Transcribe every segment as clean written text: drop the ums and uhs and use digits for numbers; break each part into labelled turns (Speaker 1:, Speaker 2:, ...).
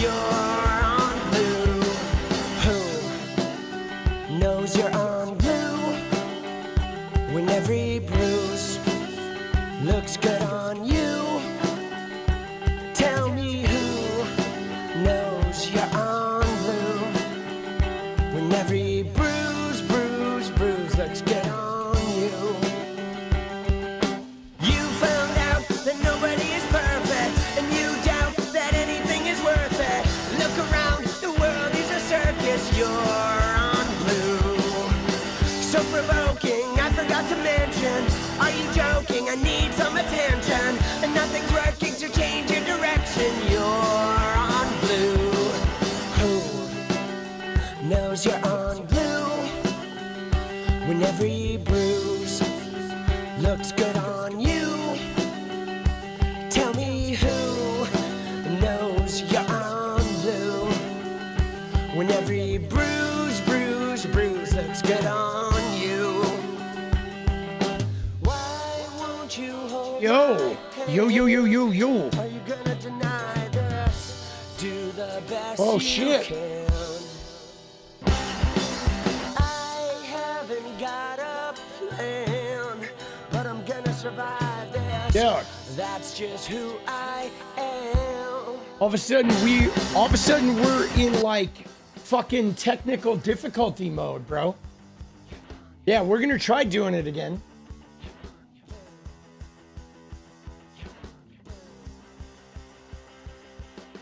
Speaker 1: you're on blue? Who knows you're on blue? When every bruise looks good on you. Tell me who knows you're on blue? When every bruise looks good on you. You found out that nobody is perfect, and you doubt that anything is worth it. Look around, the world is a circus, you're on blue. So provoking, I forgot to mention, are you joking? I need some attention, and nothing's working to change your direction, you're on blue. Who knows you're on blue? When every bruise looks good on you. Tell me who knows you're on blue? When every bruise looks good on you. Why won't you hold
Speaker 2: Yo.
Speaker 1: my
Speaker 2: Yo.
Speaker 1: hand? Are you gonna deny this? Do the best
Speaker 2: Oh,
Speaker 1: you
Speaker 2: shit.
Speaker 1: can. I haven't got a plan, but I'm gonna survive this.
Speaker 2: Yeah.
Speaker 1: That's just who I am.
Speaker 2: All of a sudden we're in like fucking technical difficulty mode, bro. Yeah, we're gonna try doing it again.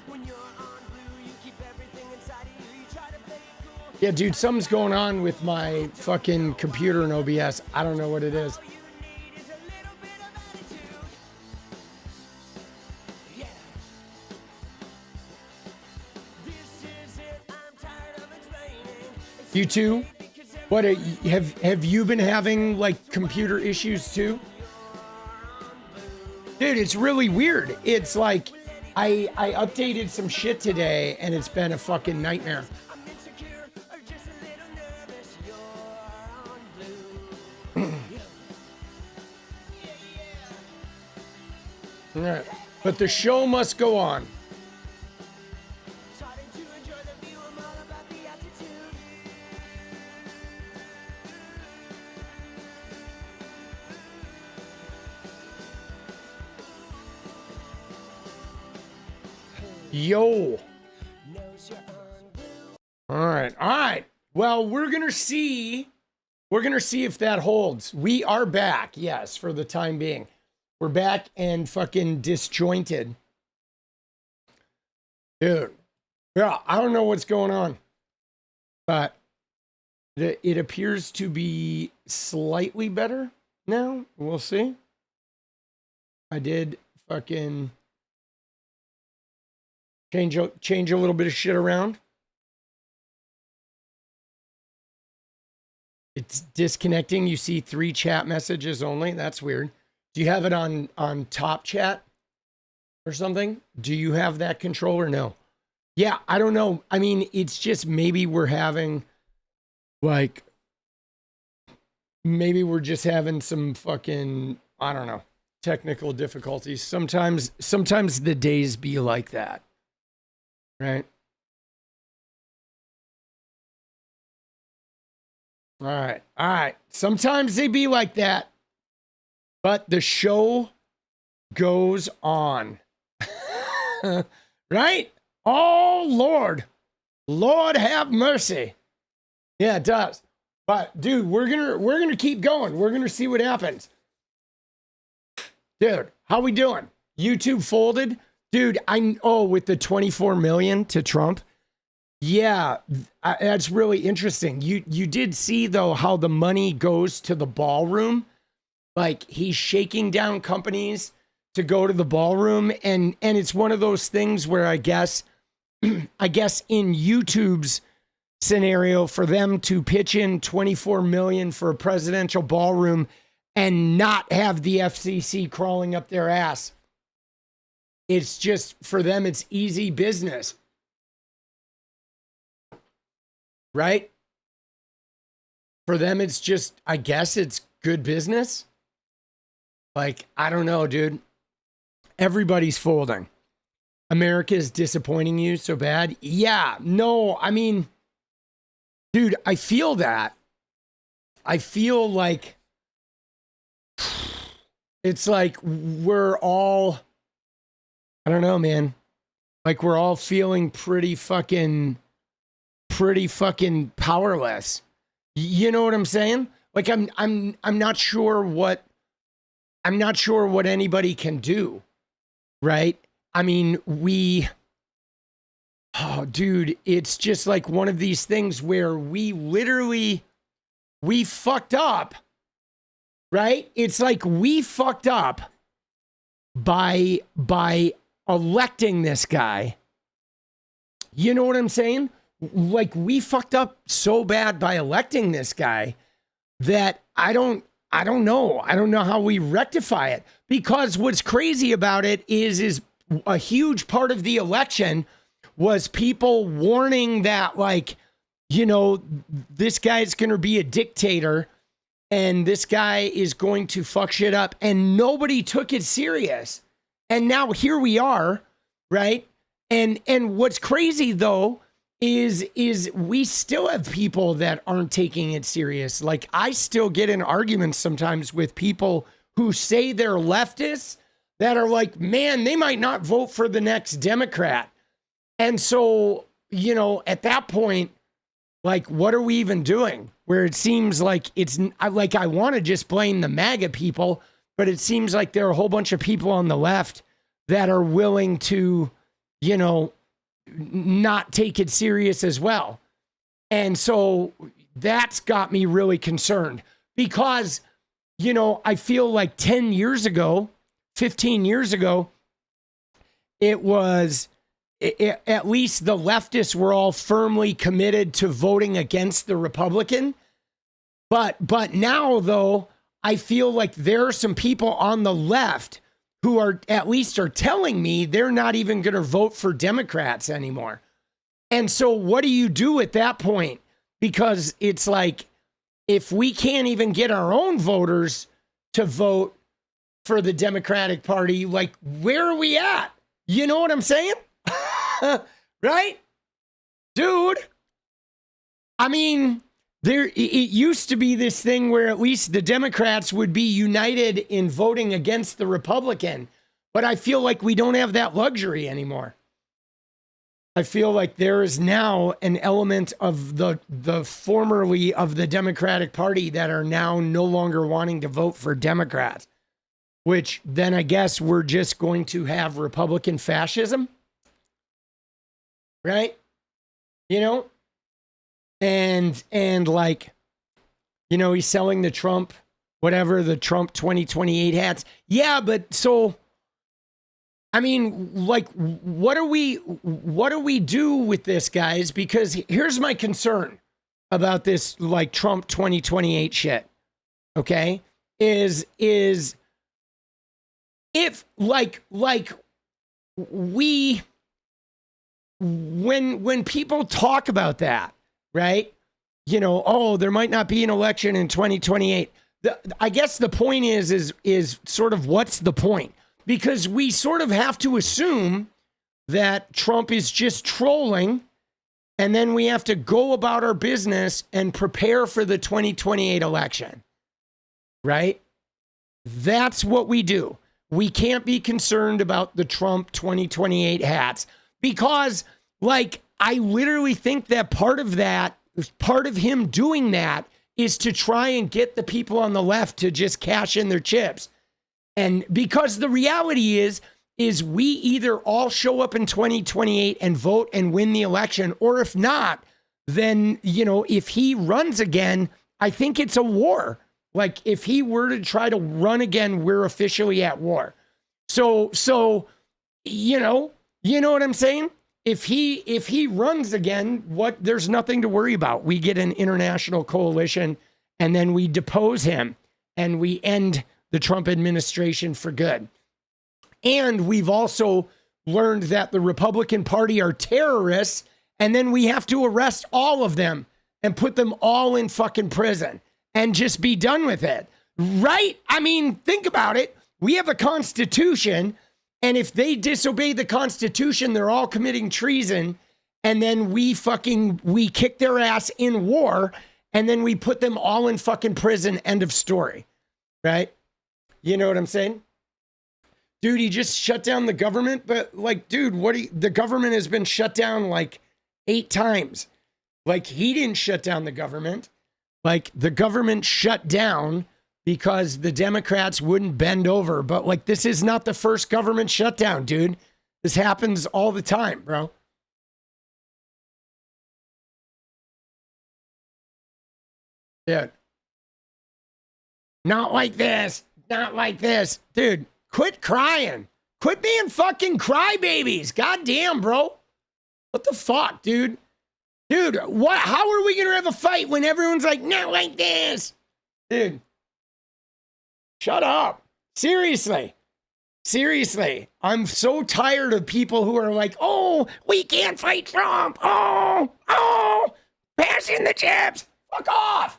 Speaker 1: When you're on blue, you keep everything inside of you. You try to play it cool.
Speaker 2: Yeah, dude, something's going on with my fucking computer in OBS. I don't know what it is.
Speaker 1: All you need is a little bit of attitude. Yeah. This is it. I'm tired of explaining. It's
Speaker 2: You too? What have you been having like computer issues too? Dude, it's really weird. It's like I updated some shit today and it's been a fucking nightmare.
Speaker 1: I'm insecure or just a little nervous. You're on blue.
Speaker 2: All right. But the show must go on.
Speaker 1: Starting to enjoy the view. I'm all about the attitude.
Speaker 2: Yo.
Speaker 1: Knows you're on blue.
Speaker 2: All right. Well, we're going to see if that holds. We are back. Yes, for the time being. We're back and fucking disjointed. Dude. Yeah, I don't know what's going on. But it appears to be slightly better now. We'll see. I did fucking change a little bit of shit around. It's disconnecting. You see 3 chat messages only. That's weird. Do you have it on top chat or something? Do you have that control or no? Yeah, I don't know. I mean, it's just maybe we're having like, maybe we're just having some fucking, I don't know, technical difficulties. Sometimes the days be like that. Right? All right. Sometimes they be like that, but the show goes on. Right? Oh, Lord have mercy. Yeah, it does. But dude, we're gonna keep going. We're gonna see what happens. Dude, how we doing? YouTube folded? Dude, with the 24 million to Trump. Yeah, that's really interesting. You did see though how the money goes to the ballroom. Like he's shaking down companies to go to the ballroom, and it's one of those things where I guess in YouTube's scenario, for them to pitch in 24 million for a presidential ballroom and not have the FCC crawling up their ass. It's just, for them, it's easy business. Right? For them, it's just, I guess it's good business. Like, I don't know, dude. Everybody's folding. America's disappointing you so bad? Yeah, no, I mean, dude, I feel that. I feel like it's like we're all, I don't know, man. Like we're all feeling pretty fucking powerless. You know what I'm saying? Like I'm not sure what anybody can do, right? I mean, oh dude, it's just like one of these things where we fucked up, right? It's like we fucked up by electing this guy. You know what I'm saying? Like we fucked up so bad by electing this guy that I don't know. I don't know how we rectify it, because what's crazy about it is a huge part of the election was people warning that, like, you know, this guy's going to be a dictator and this guy is going to fuck shit up, and nobody took it serious. And now here we are, right? And what's crazy though is we still have people that aren't taking it serious. Like I still get in arguments sometimes with people who say they're leftists that are like, man, they might not vote for the next Democrat. And so, you know, at that point, like, what are we even doing? Where it seems like it's like, I want to just blame the MAGA people, but it seems like there are a whole bunch of people on the left that are willing to, you know, not take it serious as well. And so that's got me really concerned, because, you know, I feel like 10 years ago, 15 years ago, at least the leftists were all firmly committed to voting against the Republican. But now, though, I feel like there are some people on the left who are telling me they're not even going to vote for Democrats anymore. And so what do you do at that point? Because it's like, if we can't even get our own voters to vote for the Democratic Party, like, where are we at? You know what I'm saying? Right? Dude. I mean, it used to be this thing where at least the Democrats would be united in voting against the Republican. But I feel like we don't have that luxury anymore. I feel like there is now an element of the formerly of the Democratic Party that are now no longer wanting to vote for Democrats, which then I guess we're just going to have Republican fascism. Right? You know? And like, you know, he's selling the Trump, whatever, the Trump 2028 hats. Yeah, but so, I mean, like, what do we do with this, guys? Because here's my concern about this, like, Trump 2028 shit. Okay? Is if like we, when people talk about that, right? You know, oh, there might not be an election in 2028. I guess the point is sort of, what's the point? Because we sort of have to assume that Trump is just trolling, and then we have to go about our business and prepare for the 2028 election, right? That's what we do. We can't be concerned about the Trump 2028 hats, because, like, I literally think that part of him doing that is to try and get the people on the left to just cash in their chips. And because the reality is we either all show up in 2028 and vote and win the election, or if not, then, you know, if he runs again, I think it's a war. Like, if he were to try to run again, we're officially at war. So, you know what I'm saying? If he runs again, there's nothing to worry about. We get an international coalition, and then we depose him, and we end the Trump administration for good. And we've also learned that the Republican Party are terrorists, and then we have to arrest all of them and put them all in fucking prison and just be done with it. Right? I mean, think about it. We have a constitution, And if they disobey the Constitution, they're all committing treason. And then we kick their ass in war. And then we put them all in fucking prison. End of story. Right? You know what I'm saying? Dude, he just shut down the government. But like, dude, the government has been shut down like 8 times. Like, he didn't shut down the government. Like, the government shut down because the Democrats wouldn't bend over. But like, this is not the first government shutdown, dude. This happens all the time, bro. Dude. Not like this. Not like this. Dude, quit crying. Quit being fucking crybabies. Goddamn, bro. What the fuck, dude? Dude, what? How are we going to have a fight when everyone's like, not like this? Dude. Shut up. Seriously. Seriously. I'm so tired of people who are like, oh, we can't fight Trump. Oh, pass in the chips. Fuck off.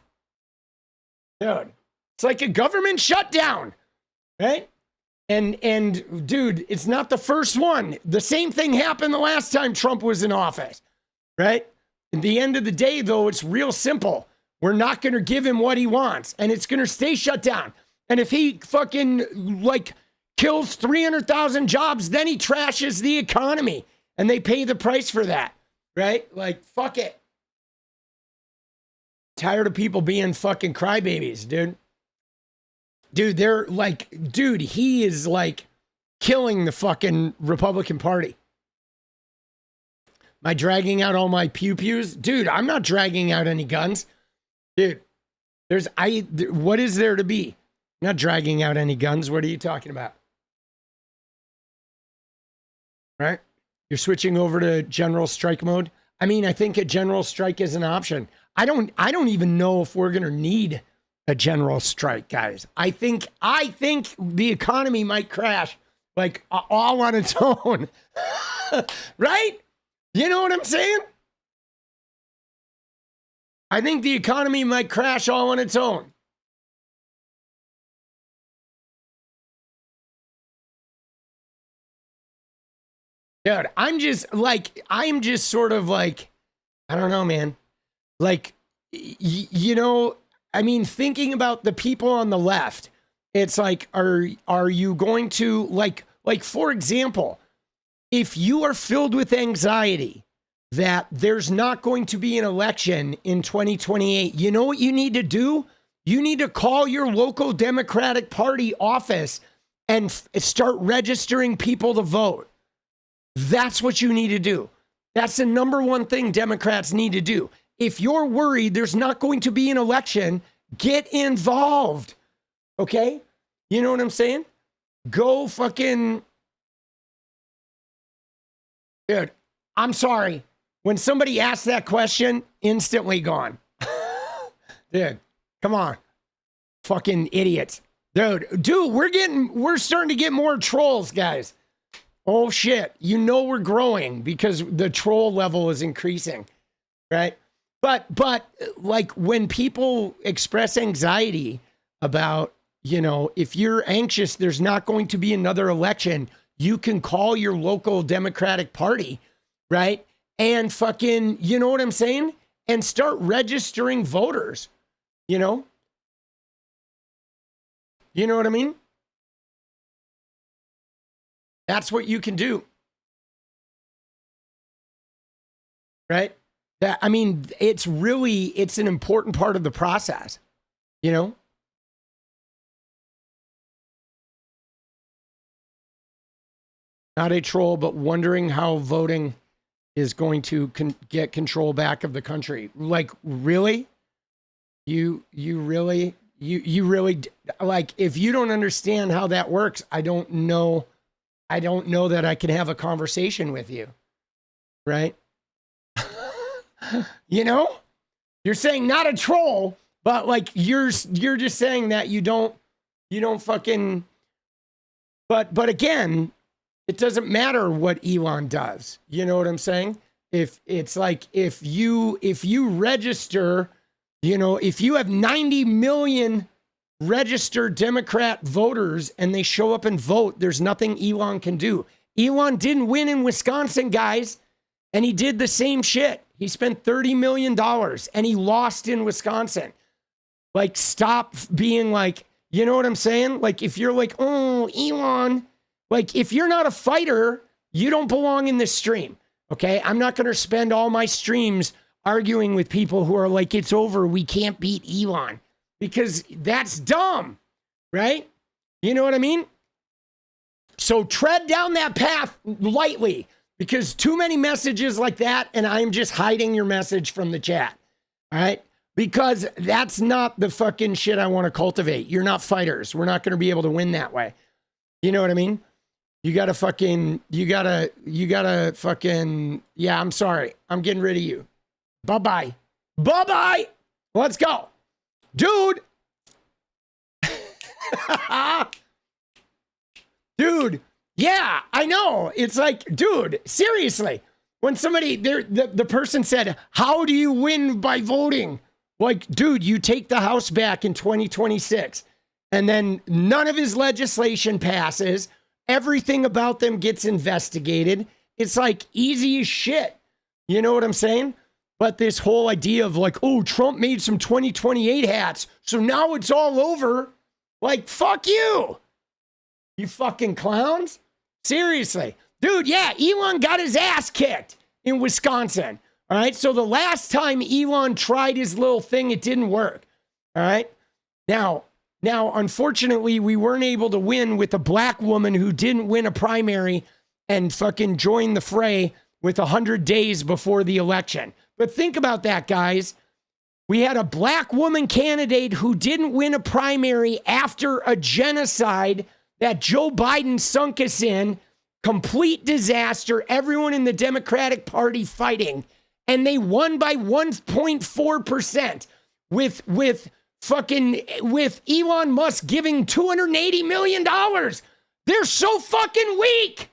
Speaker 2: Dude, it's like a government shutdown, right? And dude, it's not the first one. The same thing happened the last time Trump was in office, right? At the end of the day, though, it's real simple. We're not going to give him what he wants, and it's going to stay shut down. And if he fucking, like, kills 300,000 jobs, then he trashes the economy, and they pay the price for that, right? Like, fuck it. Tired of people being fucking crybabies, dude. Dude, they're like, dude, he is like killing the fucking Republican Party. Am I dragging out all my pew-pews? Dude, I'm not dragging out any guns. Dude, what is there to be? I'm not dragging out any guns. What are you talking about? Right? You're switching over to general strike mode. I mean, I think a general strike is an option. I don't even know if we're going to need a general strike, guys. I think the economy might crash like all on its own. Right? You know what I'm saying? I think the economy might crash all on its own. Dude, I'm just sort of like, I don't know, man. Like, you know, I mean, thinking about the people on the left, it's like, are you going to, like, for example, if you are filled with anxiety that there's not going to be an election in 2028, you know what you need to do? You need to call your local Democratic Party office and start registering people to vote. That's what you need to do. That's the number one thing Democrats need to do. If you're worried there's not going to be an election, get involved. Okay? You know what I'm saying? Go fucking... Dude, I'm sorry. When somebody asks that question, instantly gone. Dude, come on. Fucking idiots. Dude, we're starting to get more trolls, guys. Oh shit. You know we're growing because the troll level is increasing. Right? But like when people express anxiety about, you know, if you're anxious, there's not going to be another election, you can call your local Democratic Party, right? And fucking, you know what I'm saying? And start registering voters, you know? You know what I mean? That's what you can do. Right? That, I mean, it's an important part of the process, you know? Not a troll, but wondering how voting is going to get control back of the country. Like, really? You really, like, if you don't understand how that works, I don't know that I can have a conversation with you. Right? You know, you're saying not a troll, but like you're just saying that you don't fucking, but again, it doesn't matter what Elon does. You know what I'm saying? If it's like, if you register, you know, if you have 90 million register Democrat voters and they show up and vote, there's nothing Elon can do. Elon didn't win in Wisconsin, guys, and he did the same shit. He spent $30 million and he lost in Wisconsin. Like, stop being like, you know what I'm saying? Like, if you're like, oh, Elon, like, if you're not a fighter, you don't belong in this stream, okay? I'm not going to spend all my streams arguing with people who are like, it's over, we can't beat Elon, because that's dumb, right? You know what I mean? So tread down that path lightly, because too many messages like that, and I'm just hiding your message from the chat, all right? Because that's not the fucking shit I want to cultivate. You're not fighters. We're not going to be able to win that way. You know what I mean? You gotta fucking, yeah, I'm sorry. I'm getting rid of you. Bye-bye. Bye-bye. Let's go. Dude. Dude. Yeah, I know. It's like, dude, seriously. When somebody, the person said, how do you win by voting? Like, dude, you take the House back in 2026, and then none of his legislation passes. Everything about them gets investigated. It's like easy as shit. You know what I'm saying? But this whole idea of like, oh, Trump made some 2028 hats, so now it's all over. Like, fuck you. You fucking clowns. Seriously. Dude, yeah, Elon got his ass kicked in Wisconsin. All right. So the last time Elon tried his little thing, it didn't work. All right. Now, unfortunately, we weren't able to win with a black woman who didn't win a primary and fucking joined the fray with 100 days before the election. But think about that, guys. We had a black woman candidate who didn't win a primary after a genocide that Joe Biden sunk us in. Complete disaster. Everyone in the Democratic Party fighting. And they won by 1.4% with Elon Musk giving $280 million. They're so fucking weak.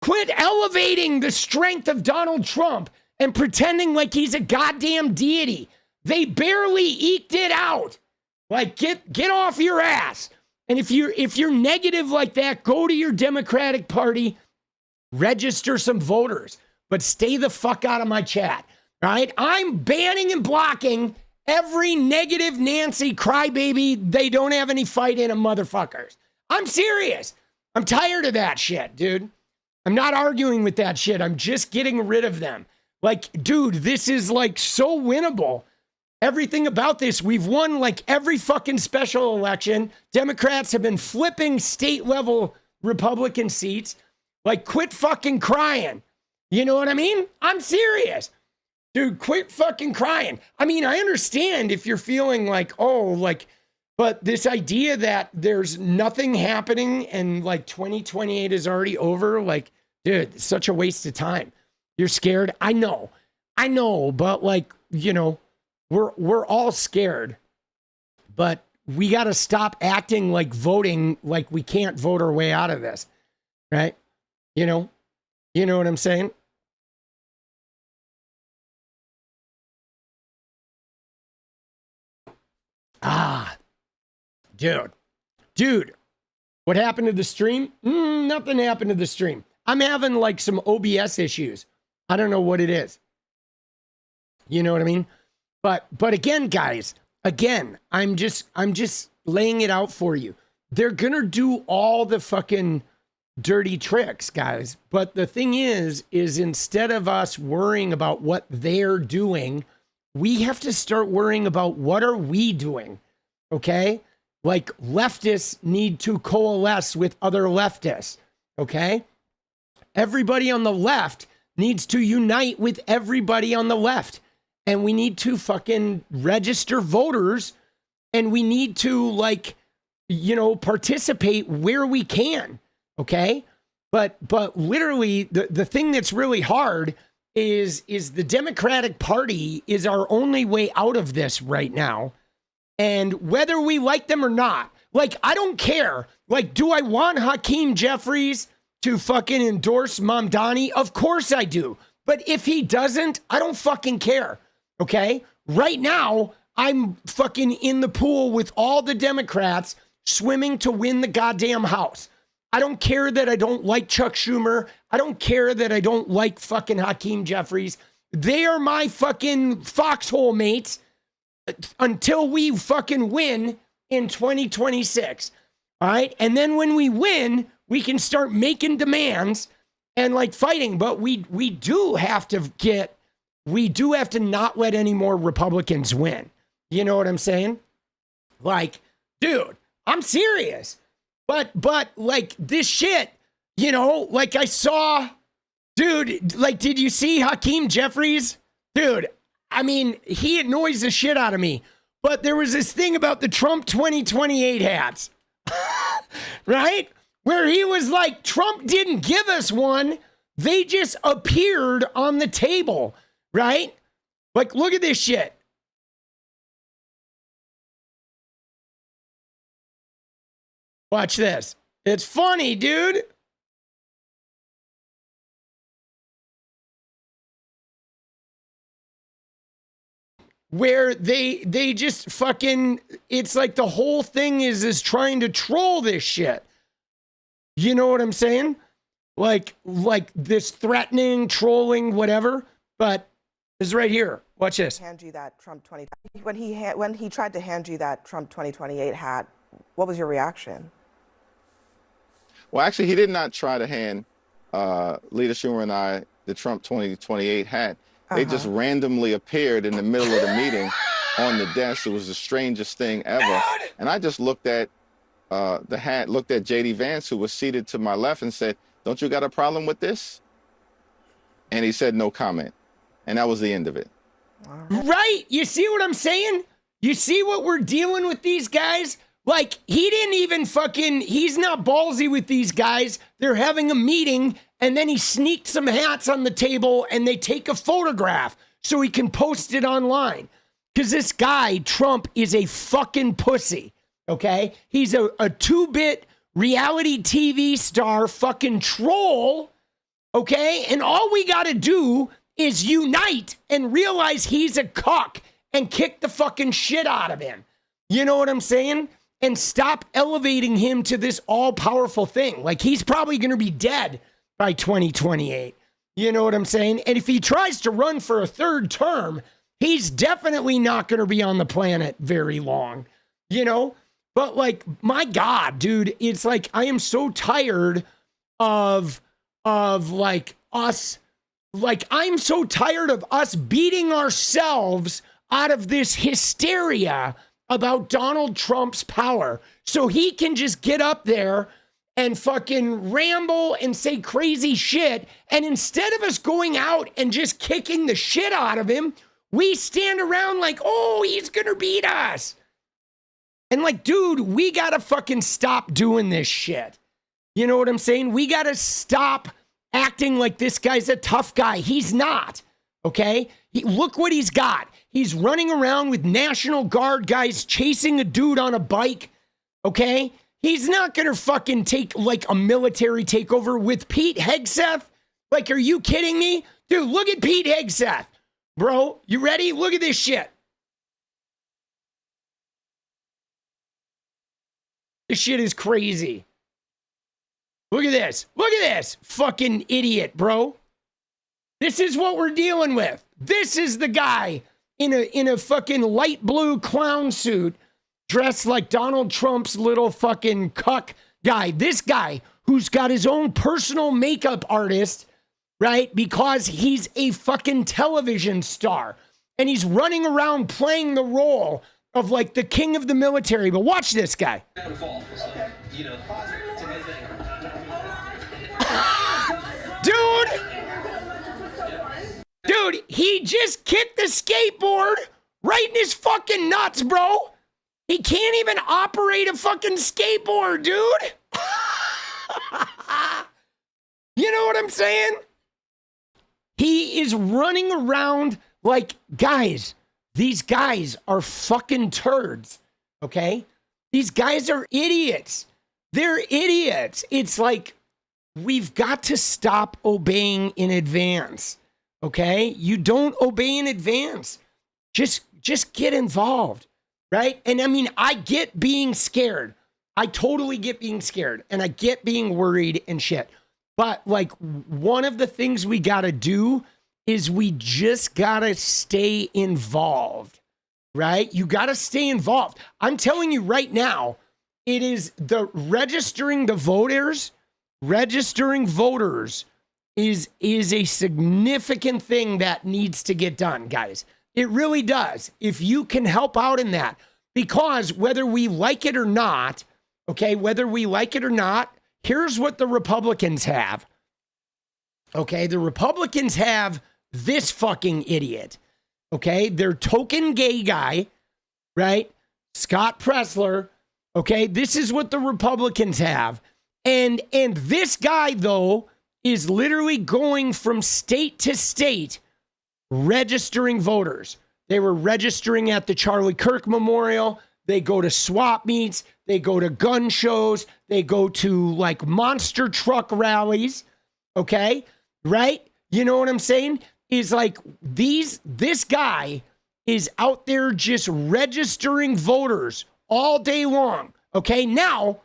Speaker 2: Quit elevating the strength of Donald Trump and pretending like he's a goddamn deity. They barely eked it out. Like, get off your ass. And if you're negative like that, go to your Democratic Party, register some voters. But stay the fuck out of my chat, all right? I'm banning and blocking every negative Nancy crybaby, they don't have any fight in them motherfuckers. I'm serious. I'm tired of that shit, dude. I'm not arguing with that shit. I'm just getting rid of them. Like, dude, this is like so winnable. Everything about this, we've won like every fucking special election. Democrats have been flipping state level Republican seats. Like, quit fucking crying. You know what I mean? I'm serious. Dude, quit fucking crying. I mean, I understand if you're feeling like, oh, like, but this idea that there's nothing happening and like 2028 is already over, like, dude, it's such a waste of time. You're scared? I know, but like, you know, we're all scared, but we got to stop acting like voting, like we can't vote our way out of this, right? You know what I'm saying? Dude, what happened to the stream? Nothing happened to the stream. I'm having like some OBS issues. I don't know what it is. You know what I mean? But again, guys, I'm just laying it out for you. They're going to do all the fucking dirty tricks, guys. But the thing is instead of us worrying about what they're doing, we have to start worrying about what are we doing, okay? Like, leftists need to coalesce with other leftists, okay? Everybody on the left needs to unite with everybody on the left. And we need to fucking register voters, and we need to, like, you know, participate where we can, okay? But literally, the thing that's really hard is the Democratic Party is our only way out of this right now. And whether we like them or not, like, I don't care. Like, do I want Hakeem Jeffries to fucking endorse Mamdani? Of course I do. But if he doesn't, I don't fucking care, okay? Right now, I'm fucking in the pool with all the Democrats swimming to win the goddamn House. I don't care that I don't like Chuck Schumer. I don't care that I don't like fucking Hakeem Jeffries. They are my fucking foxhole mates until we fucking win in 2026. All right. And then when we win, we can start making demands and like fighting. But we do have to not let any more Republicans win. You know what I'm saying? Like, dude, I'm serious. But like this shit, you know, like I saw, dude, like, did you see Hakeem Jeffries? Dude, I mean, he annoys the shit out of me. But there was this thing about the Trump 2028 hats, right? Where he was like, Trump didn't give us one. They just appeared on the table, right? Like, look at this shit. Watch this. It's funny, dude. Where they just fucking, it's like the whole thing is trying to troll this shit. You know what I'm saying? Like this threatening, trolling, whatever. But it's right here. Watch this.
Speaker 3: Hand you that Trump 20 when he tried to hand you that Trump 2028 hat, what was your reaction?
Speaker 4: Well, actually, he did not try to hand Leader Schumer and I the Trump 2028 hat. They just randomly appeared in the middle of the meeting on the desk. It was the strangest thing ever. And I just looked at the hat, looked at J.D. Vance, who was seated to my left, and said, "Don't you got a problem with this?" And he said no comment. And that was the end of it.
Speaker 2: Right? You see what I'm saying? You see what we're dealing with these guys? Like, he didn't even fucking, he's not ballsy with these guys. They're having a meeting, and then he sneaked some hats on the table, and they take a photograph so he can post it online. Because this guy, Trump, is a fucking pussy, okay? He's a two-bit reality TV star fucking troll, okay? And all we got to do is unite and realize he's a cuck and kick the fucking shit out of him. You know what I'm saying? And stop elevating him to this all-powerful thing. Like, he's probably going to be dead by 2028. You know what I'm saying? And if he tries to run for a third term, he's definitely not going to be on the planet very long. You know? But, like, my God, dude, it's like I am so tired of like, us. Like, I'm so tired of us beating ourselves out of this hysteria about Donald Trump's power, so he can just get up there and fucking ramble and say crazy shit. And instead of us going out and just kicking the shit out of him, we stand around like, oh, he's gonna beat us. And like, dude, we gotta fucking stop doing this shit. You know what I'm saying? We gotta stop acting like this guy's a tough guy. He's not, okay? Look what he's got. He's running around with National Guard guys chasing a dude on a bike, okay? He's not gonna fucking take like a military takeover with Pete Hegseth. Like, are you kidding me? Dude, look at Pete Hegseth. Bro, you ready? Look at this shit. This shit is crazy. Look at this. Look at this. Fucking idiot, bro. This is what we're dealing with. This is the guy in a fucking light blue clown suit dressed like Donald Trump's little fucking cuck guy. This guy who's got his own personal makeup artist, right? Because he's a fucking television star. And he's running around playing the role of like the king of the military. But watch this guy. Dude, he just kicked the skateboard right in his fucking nuts, bro. He can't even operate a fucking skateboard, dude. You know what I'm saying? He is running around like, guys, these guys are fucking turds, okay? These guys are idiots. They're idiots. It's like, we've got to stop obeying in advance. Okay? You don't obey in advance. Just just get involved, right? And I mean, I get being scared. I totally get being scared, and I get being worried and shit. But like, one of the things we got to do is we just got to stay involved, right? You got to stay involved. I'm telling you right now, it is the registering voters is a significant thing that needs to get done, guys. It really does. If you can help out in that, because whether we like it or not, okay, whether we like it or not, here's what the Republicans have. Okay, the Republicans have this fucking idiot. Okay, their token gay guy, right? Scott Presler. Okay, this is what the Republicans have. And this guy, though, is literally going from state to state registering voters. They were registering at the Charlie Kirk Memorial. They go to swap meets. They go to gun shows. They go to like monster truck rallies. Okay, right? You know what I'm saying? Is like this guy is out there just registering voters all day long. Okay, now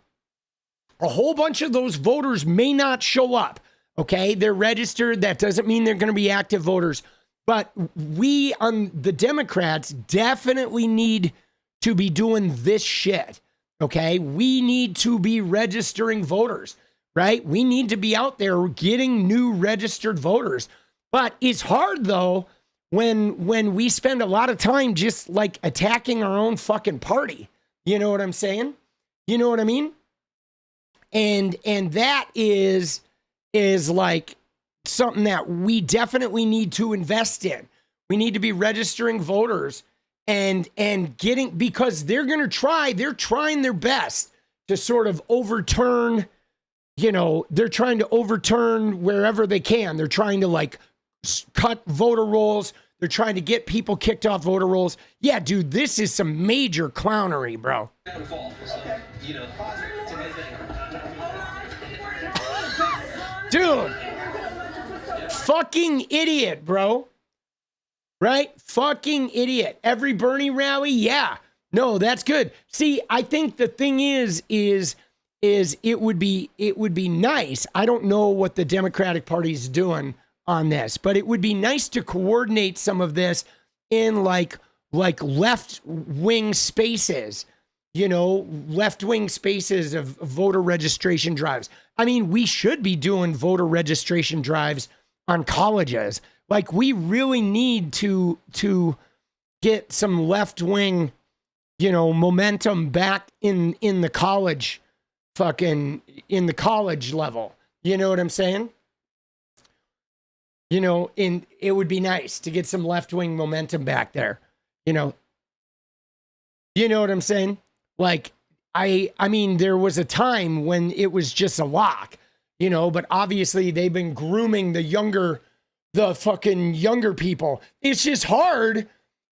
Speaker 2: a whole bunch of those voters may not show up. Okay, they're registered. That doesn't mean they're going to be active voters. But we on the Democrats definitely need to be doing this shit. Okay, we need to be registering voters, right? We need to be out there getting new registered voters. But it's hard though when we spend a lot of time just like attacking our own fucking party. You know what I'm saying? You know what I mean? And that is like something that we definitely need to invest in. We need to be registering voters and getting, because they're trying their best to sort of overturn, they're trying to overturn wherever they can. They're trying to like cut voter rolls. They're trying to get people kicked off voter rolls. Yeah, dude, this is some major clownery, bro. Dude, fucking idiot, bro. Right? Fucking idiot. Every Bernie rally, yeah. No, that's good. See, I think the thing is it would be nice. I don't know what the Democratic Party is doing on this, but it would be nice to coordinate some of this in like left-wing spaces, left-wing spaces of voter registration drives. I mean, we should be doing voter registration drives on colleges. Like, we really need to get some left-wing, momentum back in the college, in the college level. You know what I'm saying? And it would be nice to get some left-wing momentum back there. You know what I'm saying? Like, I mean, there was a time when it was just a lock, but obviously they've been grooming the fucking younger people. It's just hard.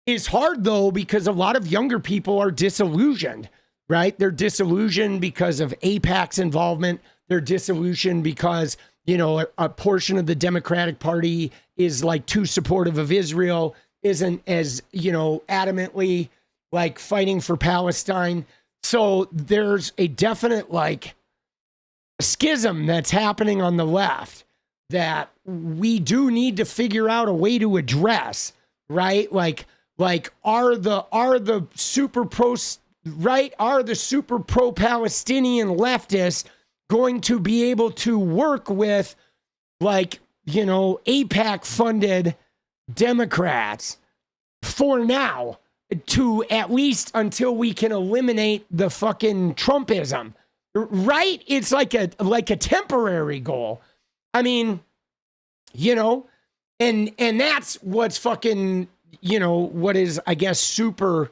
Speaker 2: It's hard though, because a lot of younger people are disillusioned, right? They're disillusioned because of AIPAC's involvement. They're disillusioned because, a portion of the Democratic Party is like too supportive of Israel, isn't as, adamantly like fighting for Palestine. So there's a definite like schism that's happening on the left that we do need to figure out a way to address, right? Like are the super pro-Palestinian leftists going to be able to work with AIPAC funded Democrats for now, to at least until we can eliminate the fucking Trumpism, right? It's like a temporary goal. I mean, and that's what's fucking, what is, I guess, super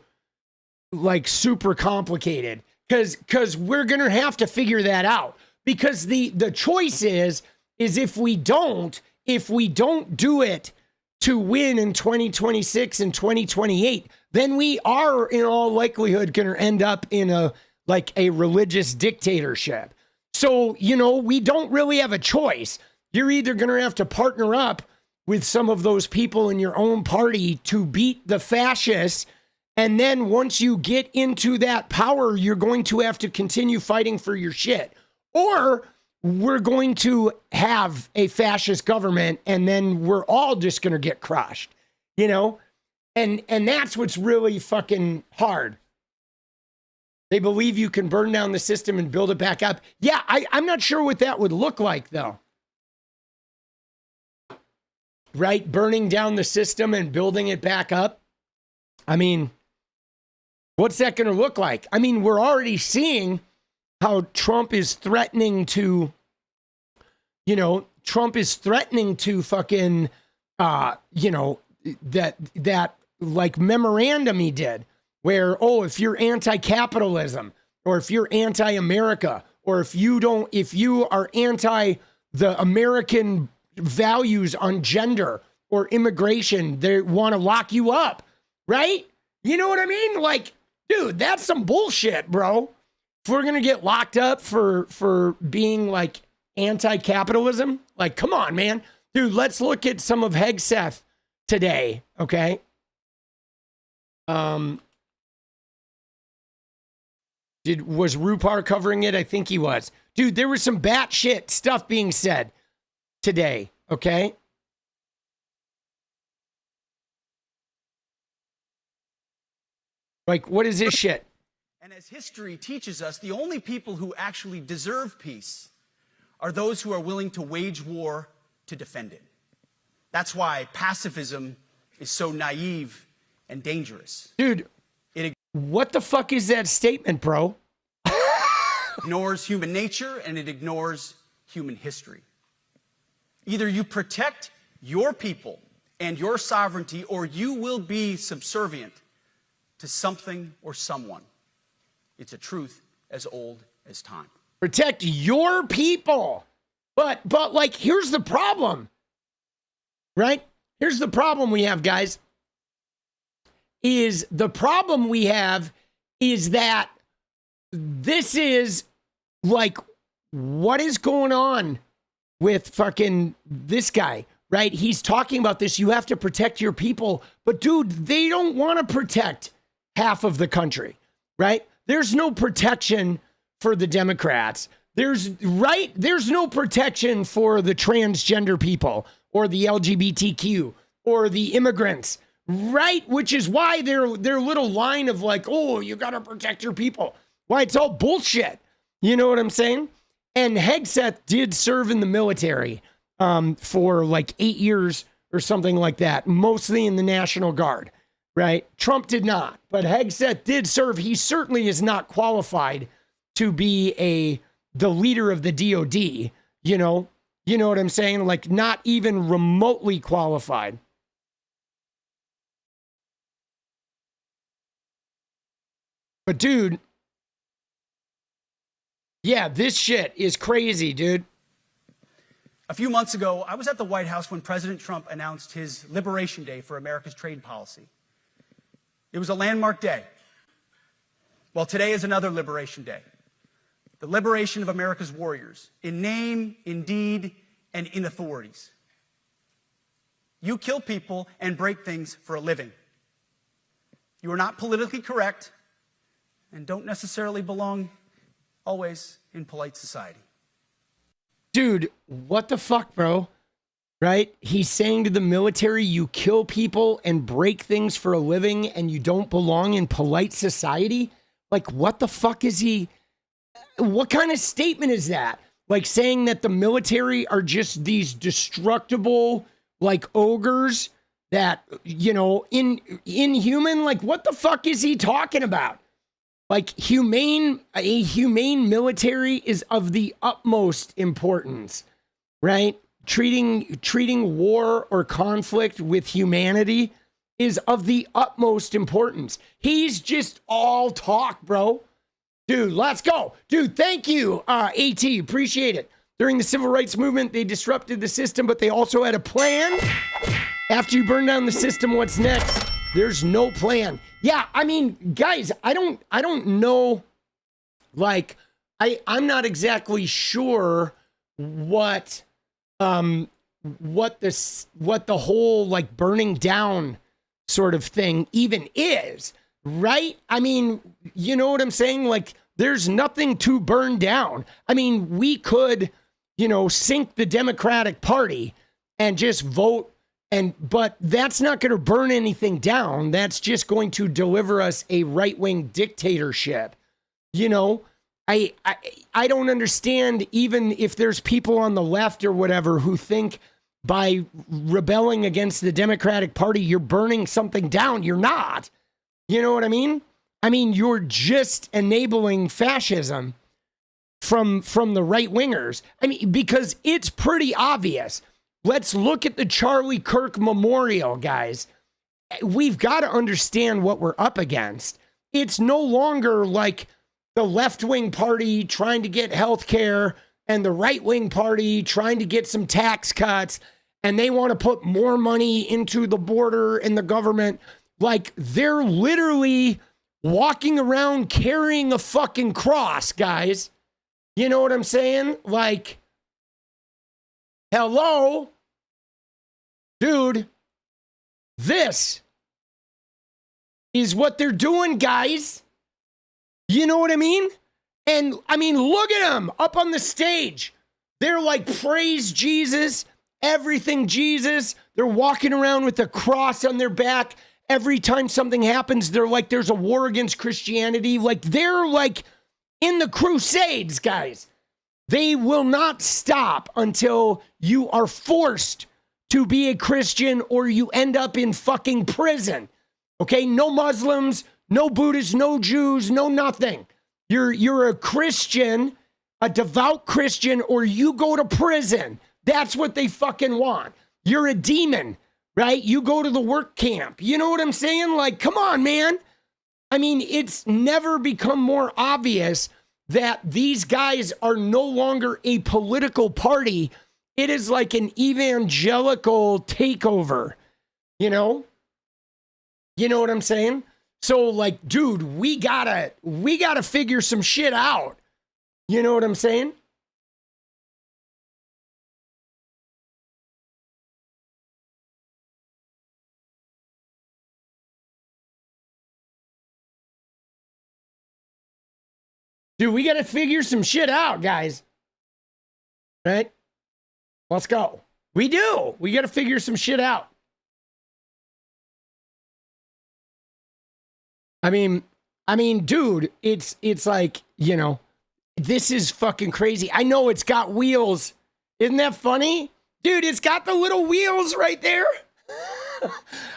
Speaker 2: complicated, because we're going to have to figure that out, because the choice is if we don't do it to win in 2026 and 2028, then we are in all likelihood going to end up in a religious dictatorship. So, we don't really have a choice. You're either going to have to partner up with some of those people in your own party to beat the fascists And then once you get into that power, you're going to have to continue fighting for your shit. Or we're going to have a fascist government and then we're all just going to get crushed, you know? And that's what's really fucking hard. They believe you can burn down the system and build it back up. Yeah, I'm not sure what that would look like, though. Right? Burning down the system and building it back up. I mean, what's that going to look like? I mean, we're already seeing how Trump is threatening to, fucking, that like memorandum he did where, oh, if you're anti-capitalism or if you're anti-America or if you are anti the American values on gender or immigration, they want to lock you up, right? You know what I mean? Like, dude, that's some bullshit, bro. If we're going to get locked up for being like anti-capitalism, like, come on, man. Dude, let's look at some of Hegseth today, okay? Was Rupar covering it? I think he was. Dude, there was some batshit stuff being said today, okay? Like, what is this shit?
Speaker 5: And as history teaches us, the only people who actually deserve peace are those who are willing to wage war to defend it. That's why pacifism is so naive and dangerous.
Speaker 2: Dude, what the fuck is that statement, bro?
Speaker 5: Ignores human nature and it ignores human history. Either you protect your people and your sovereignty, or you will be subservient to something or someone. It's a truth as old as time.
Speaker 2: Protect your people. But like, here's the problem, right? Here's the problem we have, guys. Is that this is like, what is going on with fucking this guy, right? He's talking about this. You have to protect your people. But dude, they don't want to protect half of the country, right? There's no protection for the Democrats. There's no protection for the transgender people or the LGBTQ or the immigrants, right? Which is why their little line of like, oh, you got to protect your people. Why, it's all bullshit. You know what I'm saying? And Hegseth did serve in the military for like 8 years or something like that, mostly in the National Guard, right? Trump did not, but Hegseth did serve. He certainly is not qualified to be the leader of the DOD, you know what I'm saying? Like, not even remotely qualified. But dude, yeah, this shit is crazy, dude.
Speaker 5: A few months ago, I was at the White House when President Trump announced his Liberation Day for America's trade policy. It was a landmark day. Well, today is another Liberation Day. The liberation of America's warriors, in name, in deed, and in authorities. You kill people and break things for a living. You are not politically correct and don't necessarily belong always in polite society.
Speaker 2: Dude, what the fuck, bro? Right? He's saying to the military, you kill people and break things for a living and you don't belong in polite society? Like, what the fuck is he? What kind of statement is that? Like saying that the military are just these destructible, like, ogres that, inhuman? Like, what the fuck is he talking about? Like, a humane military is of the utmost importance, right? Treating war or conflict with humanity is of the utmost importance. He's just all talk, bro. Dude, let's go. Dude, thank you, AT. Appreciate it. During the civil rights movement, they disrupted the system, but they also had a plan. After you burn down the system, what's next? There's no plan. Yeah, I mean, guys, I don't know. Like, I'm not exactly sure what the whole like burning down sort of thing even is, right? I mean, you know what I'm saying? Like, there's nothing to burn down. I mean, we could, you know, sink the Democratic Party and just vote, but that's not going to burn anything down. That's just going to deliver us a right-wing dictatorship. You know, I don't understand, even if there's people on the left or whatever who think by rebelling against the Democratic Party, you're burning something down. You're not. You know what I mean? I mean, you're just enabling fascism from the right wingers. I mean, because it's pretty obvious. Let's look at the Charlie Kirk Memorial, guys. We've got to understand what we're up against. It's no longer like the left-wing party trying to get health care and the right-wing party trying to get some tax cuts, and they want to put more money into the border and the government. Like, they're literally walking around carrying a fucking cross, guys. You know what I'm saying? Like, hello? Dude, this is what they're doing, guys. You know what I mean? And I mean, look at them up on the stage. They're like, praise Jesus, everything Jesus. They're walking around with a cross on their back. Every time something happens, they're like, there's a war against Christianity. Like, they're like in the Crusades, guys. They will not stop until you are forced to be a Christian or you end up in fucking prison. Okay? No Muslims, no Buddhists, no Jews, no nothing. You're a Christian, a devout Christian, or you go to prison. That's what they fucking want. You're a demon, right? You go to the work camp. You know what I'm saying? Like, come on, man. I mean, it's never become more obvious that these guys are no longer a political party. It is like an evangelical takeover, you know? You know what I'm saying? So, like, dude, we gotta figure some shit out. You know what I'm saying? Dude, we gotta figure some shit out, guys. Right? Let's go. We do. We gotta figure some shit out. I mean, dude, it's like, you know, this is fucking crazy. I know it's got wheels. Isn't that funny? Dude, it's got the little wheels right there.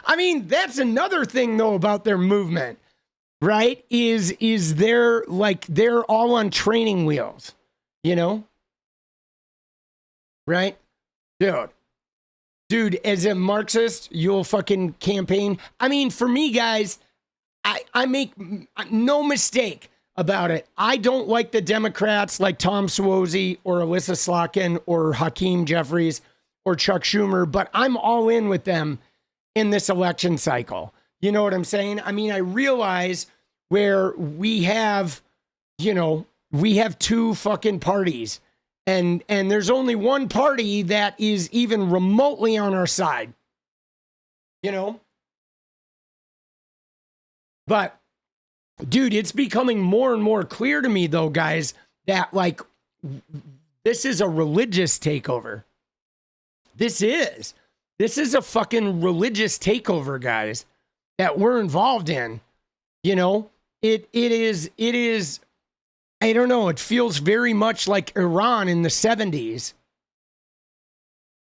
Speaker 2: I mean, that's another thing though about their movement, right? Is they're all on training wheels, you know? Right? Dude, as a Marxist, you'll fucking campaign. I mean, for me, guys, I make no mistake about it. I don't like the Democrats like Tom Suozzi or Alyssa Slotkin or Hakeem Jeffries or Chuck Schumer, but I'm all in with them in this election cycle. You know what I'm saying? I mean, I realize where we have, you know, we have two fucking parties and there's only one party that is even remotely on our side, you know? But, dude, it's becoming more and more clear to me, though, guys, that, like, this is a religious takeover. This is a fucking religious takeover, guys, that we're involved in. You know, it is, I don't know, it feels very much like Iran in the 70s.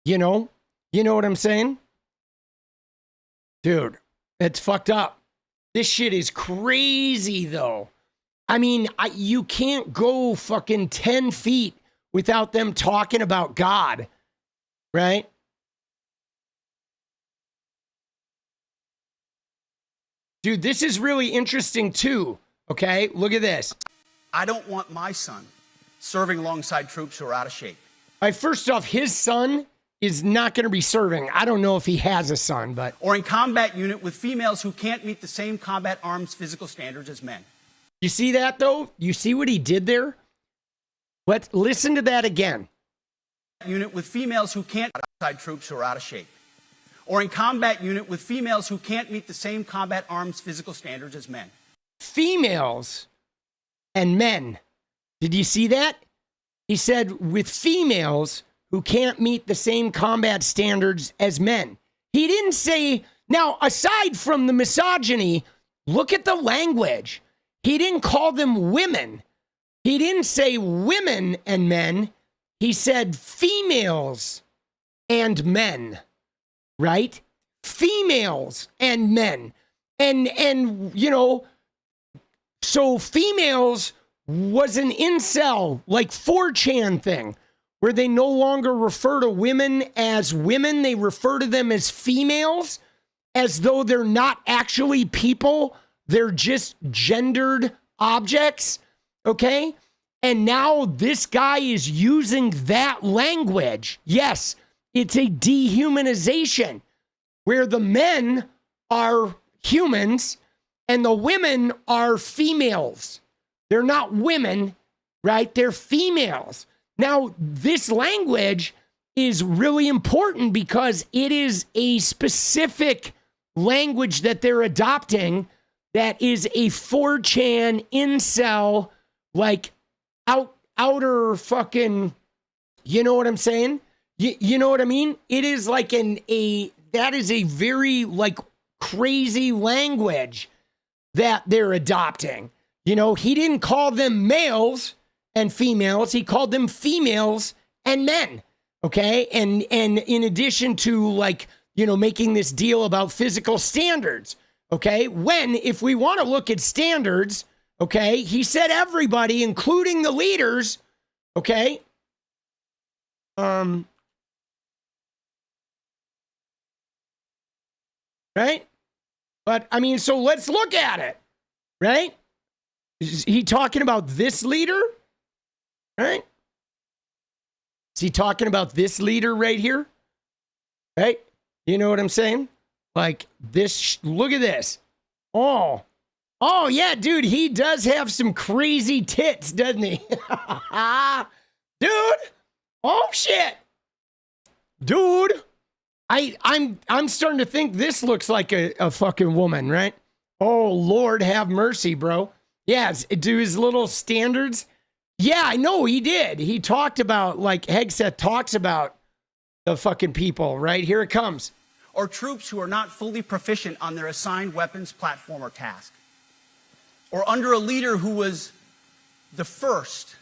Speaker 2: You know what I'm saying? Dude, it's fucked up. This shit is crazy, though. I mean, you can't go fucking 10 feet without them talking about God, right? Dude, this is really interesting, too, okay? Look at this.
Speaker 5: I don't want my son serving alongside troops who are out of shape.
Speaker 2: All right, first off, his son is not going to be serving. I don't know if he has a son, but...
Speaker 5: Or in combat unit with females who can't meet the same combat arms physical standards as men.
Speaker 2: You see that, though? You see what he did there? Let's listen to that again.
Speaker 5: Unit with females who can't outside troops who are out of shape. or in combat unit with females who can't meet the same combat arms physical standards as men.
Speaker 2: Females and men. Did you see that? He said with females who can't meet the same combat standards as men. He didn't say, now aside from the misogyny, look at the language. He didn't call them women. He didn't say women and men. He said females and men, right? Females and men. And you know, so females was an incel, like 4chan thing, where they no longer refer to women as women. They refer to them as females, as though they're not actually people. They're just gendered objects, okay? And now this guy is using that language. Yes, it's a dehumanization where the men are humans and the women are females. They're not women, right? They're females. Now, this language is really important because it is a specific language that they're adopting that is a 4chan incel, like outer fucking, you know what I'm saying? You know what I mean? It is like that is a very like crazy language that they're adopting. You know, he didn't call them males and females. He called them females and men. Okay. And in addition to like, you know, making this deal about physical standards. Okay. When, if we want to look at standards, okay, he said everybody, including the leaders. Okay. Right. But I mean, so let's look at it. Right. Is he talking about this leader? Right? Is he talking about this leader right here? Right? You know what I'm saying? Like this, look at this. Oh yeah, dude, he does have some crazy tits, doesn't he? Dude, oh shit. Dude, I'm starting to think this looks like a fucking woman, right? Oh, Lord have mercy, bro. Yeah, do his little standards. Yeah, I know he did. He talked about, like Hegseth talks about the fucking people, right? Here it comes.
Speaker 5: Or troops who are not fully proficient on their assigned weapons, platform, or task. Or under a leader who was the first,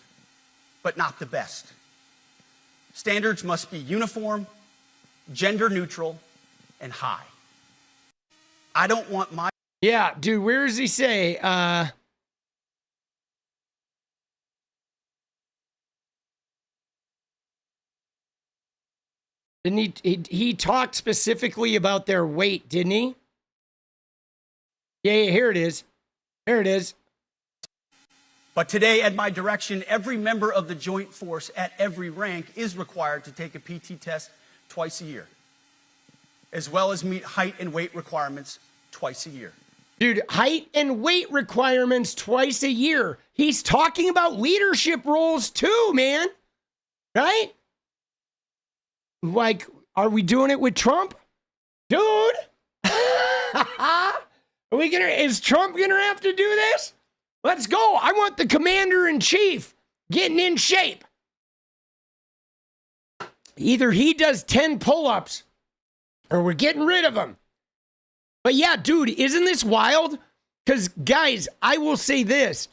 Speaker 5: but not the best. Standards must be uniform, gender neutral, and high. I don't want my...
Speaker 2: Yeah, dude, where does he say? Didn't he talked specifically about their weight, didn't he? Yeah, here it is. Here it is.
Speaker 5: But today, at my direction, every member of the Joint Force at every rank is required to take a PT test twice a year, as well as meet height and weight requirements twice a year.
Speaker 2: Dude, height and weight requirements twice a year. He's talking about leadership roles too, man. Right? Like, are we doing it with Trump? Dude! Is Trump gonna have to do this? Let's go. I want the commander-in-chief getting in shape. Either he does 10 pull-ups or we're getting rid of him. But yeah, dude, isn't this wild? Because, guys, I will say this.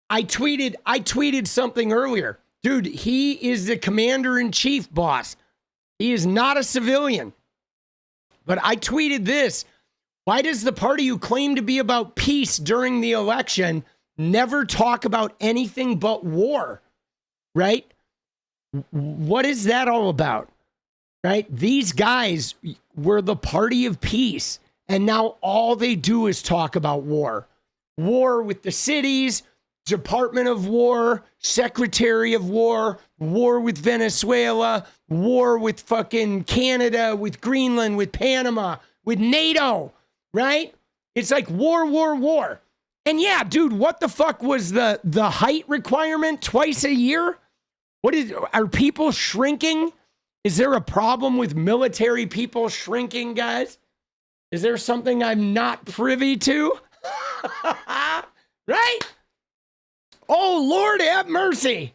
Speaker 2: I tweeted something earlier. Dude, he is the commander-in-chief, boss. He is not a civilian. But I tweeted this. Why does the party who claimed to be about peace during the election never talk about anything but war? Right? What is that all about? Right? These guys were the party of peace. And now all they do is talk about war. War with the cities, Department of War, Secretary of War, war with Venezuela, war with fucking Canada, with Greenland, with Panama, with NATO, right? It's like war, war, war. And yeah, dude, what the fuck was the height requirement twice a year? Are people shrinking Is there a problem with military people shrinking, guys? Is there something I'm not privy to? Right? Oh, Lord, have mercy.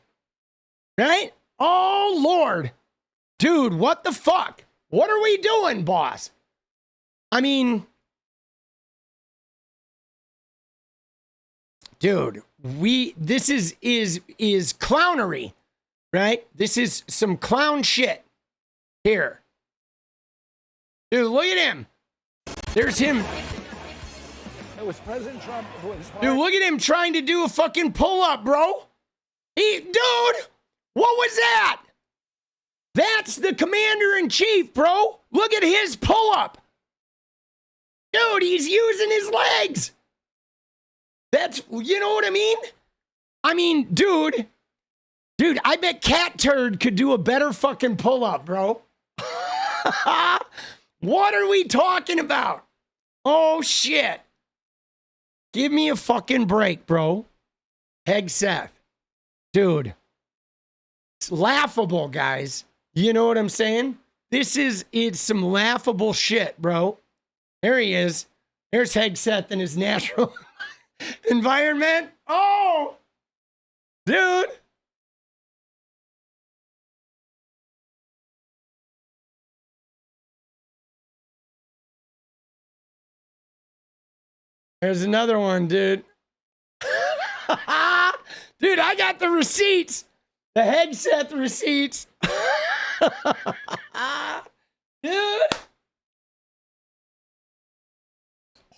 Speaker 2: Right? Oh, Lord. Dude, what the fuck? What are we doing, boss? I mean, dude, this is clownery, right? This is some clown shit here. Dude, look at him. There's him.
Speaker 6: It was President Trump who inspired.
Speaker 2: Dude, look at him trying to do a fucking pull-up, bro. Dude, what was that? That's the commander-in-chief, bro. Look at his pull-up. Dude, he's using his legs. That's, you know what I mean? I mean, dude, I bet Cat Turd could do a better fucking pull-up, bro. What are we talking about? Oh, shit. Give me a fucking break, bro. Hegseth. Dude. It's laughable, guys. You know what I'm saying? It's some laughable shit, bro. There he is. There's Hegseth in his natural environment. Oh, dude. There's another one, dude. Dude, I got the receipts. The Hegseth receipts. Dude.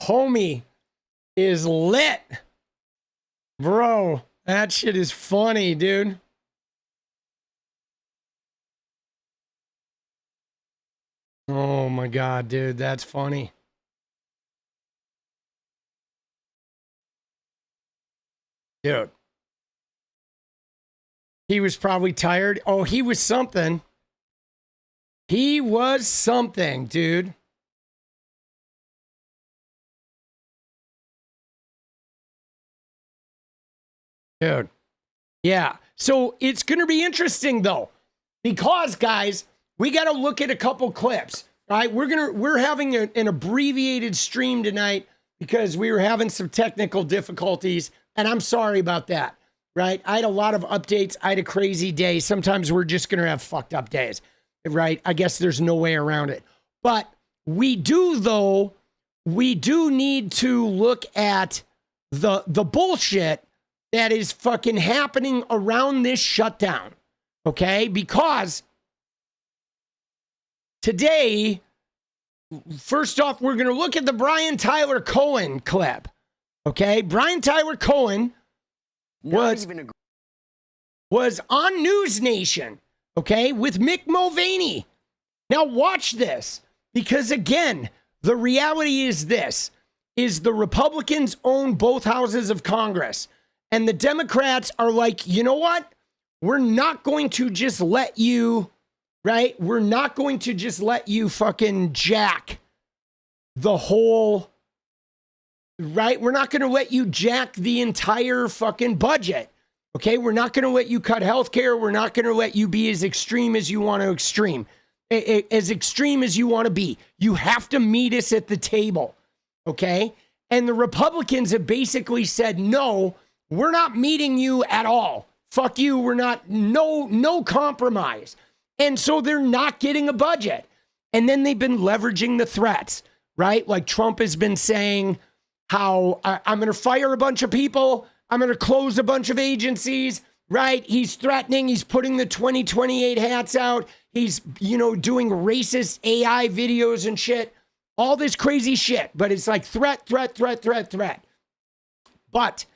Speaker 2: Homie is lit. Bro, that shit is funny, dude. Oh my God, dude, that's funny. Dude. He was probably tired. Oh, he was something. He was something, dude. Dude. Yeah. So it's going to be interesting though, because guys, we got to look at a couple clips, right? We're having an abbreviated stream tonight because we were having some technical difficulties, and I'm sorry about that, right? I had a lot of updates. I had a crazy day. Sometimes we're just going to have fucked up days, right? I guess there's no way around it. But we do need to look at the bullshit that is fucking happening around this shutdown, okay? Because today, first off, we're going to look at the Brian Tyler Cohen clip, okay? Brian Tyler Cohen was on News Nation, okay, with Mick Mulvaney. Now watch this, because again, the reality is this, is the Republicans own both houses of Congress. And the Democrats are like, you know what? We're not going to just let you, right? We're not going to just let you fucking jack the whole, right? We're not going to let you jack the entire fucking budget. Okay? We're not going to let you cut healthcare. We're not going to let you be as extreme as you want to as extreme as you want to be. You have to meet us at the table. Okay? And the Republicans have basically said, no, we're not meeting you at all. Fuck you. We're not, no compromise. And so they're not getting a budget. And then they've been leveraging the threats, right? Like Trump has been saying how I'm going to fire a bunch of people. I'm going to close a bunch of agencies, right? He's threatening. He's putting the 2028 hats out. He's, doing racist AI videos and shit. All this crazy shit. But it's like threat. But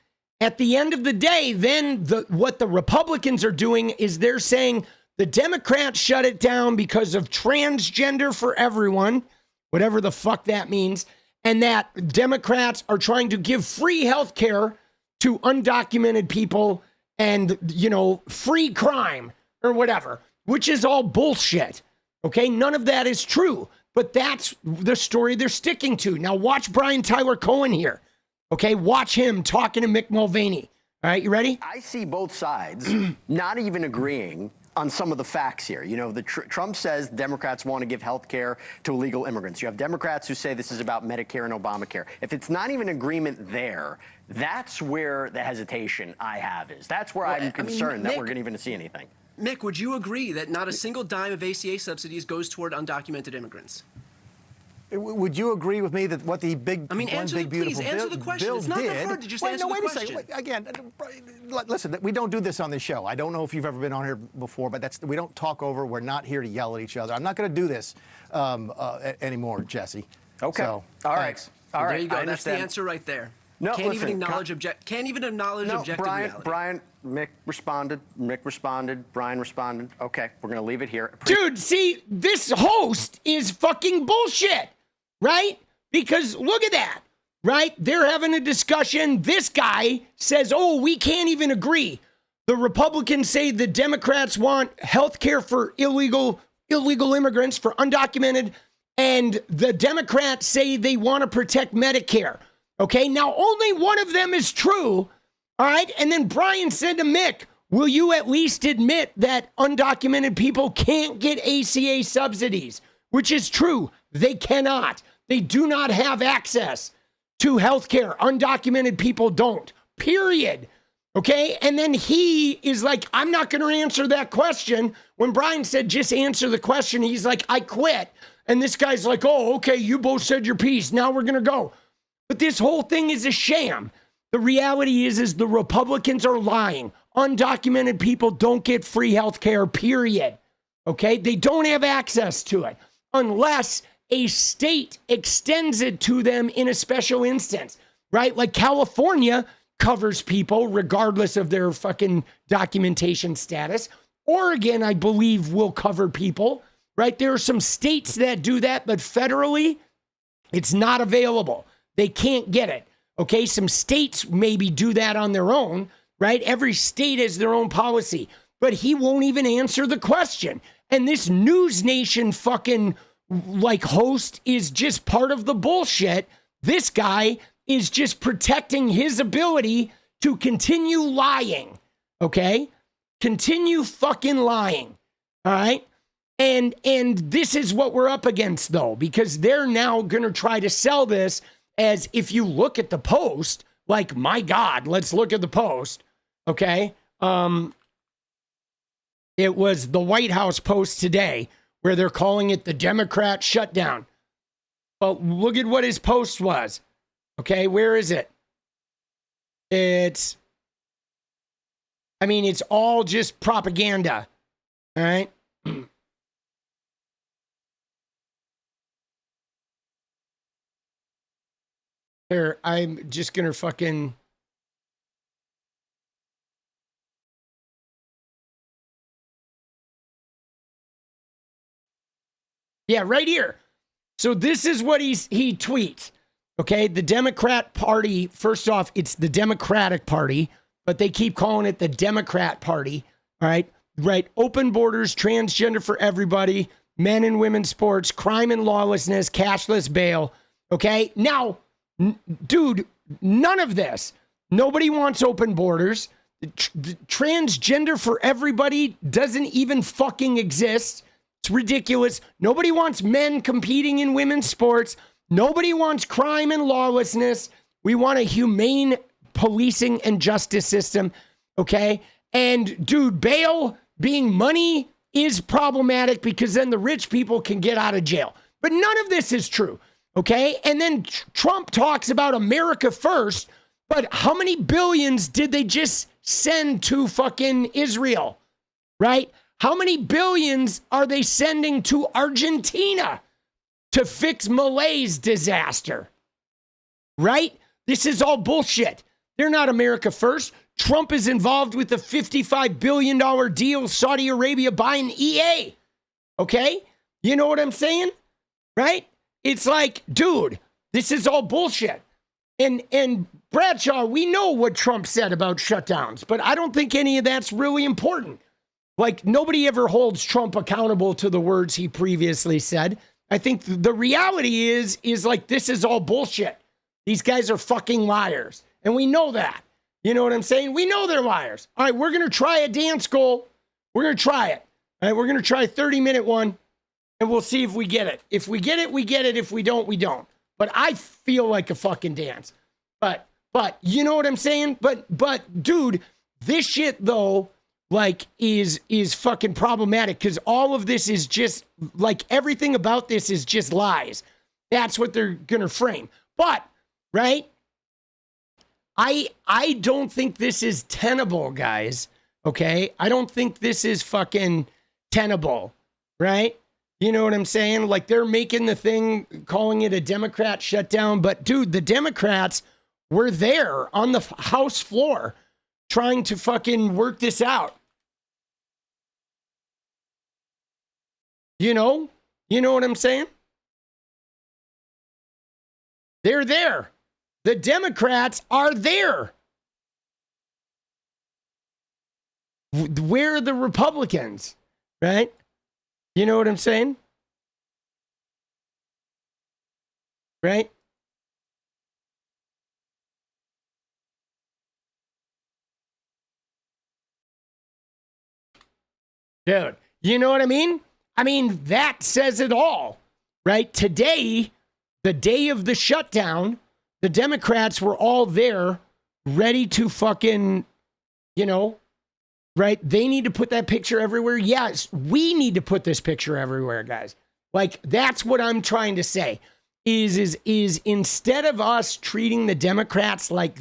Speaker 2: at the end of the day, then what the Republicans are doing is they're saying the Democrats shut it down because of transgender for everyone, whatever the fuck that means, and that Democrats are trying to give free health care to undocumented people and, free crime or whatever, which is all bullshit. Okay, none of that is true, but that's the story they're sticking to. Now watch Brian Tyler Cohen here. Okay, watch him talking to Mick Mulvaney. All right, you ready?
Speaker 7: I see both sides not even agreeing on some of the facts here. You know, Trump says Democrats want to give health care to illegal immigrants. You have Democrats who say this is about Medicare and Obamacare. If it's not even agreement there, that's where the hesitation I have is. That's where I'm concerned that we're going to even see anything.
Speaker 8: Mick, would you agree that not a single dime of ACA subsidies goes toward undocumented immigrants?
Speaker 9: Would you agree with me that what the big,
Speaker 8: answer the question. It's not that hard to just answer the question.
Speaker 9: Wait a second. Again, listen, we don't do this on this show. I don't know if you've ever been on here before, but we don't talk over. We're not here to yell at each other. I'm not going to do this anymore, Jesse.
Speaker 7: Okay.
Speaker 9: So,
Speaker 7: all right.
Speaker 9: thanks.
Speaker 7: All right.
Speaker 8: There you go. That's the answer right there.
Speaker 7: No,
Speaker 8: can't even acknowledge objective reality.
Speaker 7: Brian, Mick responded, Brian responded. Okay, we're going to leave it here.
Speaker 2: Dude, see, this host is fucking bullshit, right? Because look at that, right? They're having a discussion. This guy says, oh, we can't even agree. The Republicans say the Democrats want health care for illegal immigrants, for undocumented, and the Democrats say they want to protect Medicare. Okay, now only one of them is true, all right? And then Brian said to Mick, will you at least admit that undocumented people can't get ACA subsidies? Which is true. They cannot. They do not have access to health care. Undocumented people don't, period. Okay, and then he is like, I'm not going to answer that question. When Brian said, just answer the question, he's like, I quit. And this guy's like, oh, okay, you both said your piece. Now we're going to go. But this whole thing is a sham. The reality is the Republicans are lying. Undocumented people don't get free health care, period. Okay? They don't have access to it unless a state extends it to them in a special instance, right? Like California covers people regardless of their fucking documentation status. Oregon, I believe, will cover people, right? There are some states that do that, but federally, it's not available. They can't get it. Okay, some states maybe do that on their own, right? Every state has their own policy, but he won't even answer the question. And this News Nation fucking like host is just part of the bullshit. This guy is just protecting his ability to continue lying, okay? Continue fucking lying, all right? And this is what we're up against, though, because they're now going to try to sell this as if you look at the Post, like, my God, let's look at the Post, okay? It was the White House Post today where they're calling it the Democrat shutdown. But look at what his post was, okay? Where is it? It's all just propaganda, all right? Here, I'm just going to fucking... Yeah, right here. So this is what he tweets. Okay, the Democrat Party, first off, it's the Democratic Party, but they keep calling it the Democrat Party. All right, right. Open borders, transgender for everybody, men and women's sports, crime and lawlessness, cashless bail. Okay, now... Dude, none of this. Nobody wants open borders. Transgender for everybody doesn't even fucking exist. It's ridiculous. Nobody wants men competing in women's sports. Nobody wants crime and lawlessness. We want a humane policing and justice system, okay? And dude, bail being money is problematic because then the rich people can get out of jail. But none of this is true. Okay, and then Trump talks about America first, but how many billions did they just send to fucking Israel, right? How many billions are they sending to Argentina to fix Malay's disaster, right? This is all bullshit. They're not America first. Trump is involved with the $55 billion deal Saudi Arabia buying EA, okay? You know what I'm saying, right? It's like, dude, this is all bullshit. And Bradshaw, we know what Trump said about shutdowns, but I don't think any of that's really important. Like, nobody ever holds Trump accountable to the words he previously said. I think the reality is like, this is all bullshit. These guys are fucking liars. And we know that. You know what I'm saying? We know they're liars. All right, we're going to try a dance goal. We're going to try it. All right, we're going to try a 30-minute one, and we'll see if we get it. If we get it, we get it. If we don't, we don't. But I feel like a fucking dance. But you know what I'm saying? But dude, this shit though, like is fucking problematic because all of this is just like everything about this is just lies. That's what they're gonna frame. But right, I don't think this is tenable, guys. Okay, I don't think this is fucking tenable, right? You know what I'm saying? Like they're making the thing, calling it a Democrat shutdown. But dude, the Democrats were there on the House floor trying to fucking work this out. You know what I'm saying? They're there. The Democrats are there. Where are the Republicans, right? You know what I'm saying? Right? Dude, you know what I mean? I mean, that says it all, right? Today, the day of the shutdown, the Democrats were all there ready to fucking, you know, right? They need to put that picture everywhere. Yes, we need to put this picture everywhere, guys. Like, that's what I'm trying to say is instead of us treating the Democrats like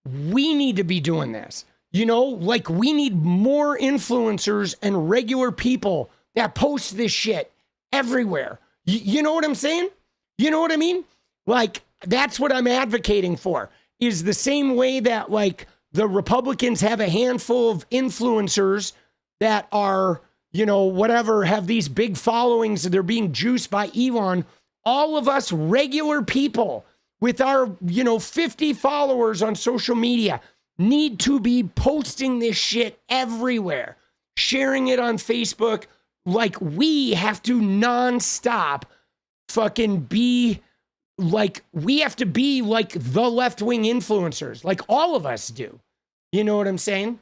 Speaker 2: we need to be doing this. You know, like we need more influencers and regular people that post this shit everywhere. You know what I'm saying? You know what I mean? Like, that's what I'm advocating for, is the same way that like the Republicans have a handful of influencers that are, you know, whatever, have these big followings and they're being juiced by Elon. All of us regular people with our, you know, 50 followers on social media need to be posting this shit everywhere, sharing it on Facebook. Like, we have to nonstop fucking be like, we have to be like the left-wing influencers, like all of us do. You know what I'm saying?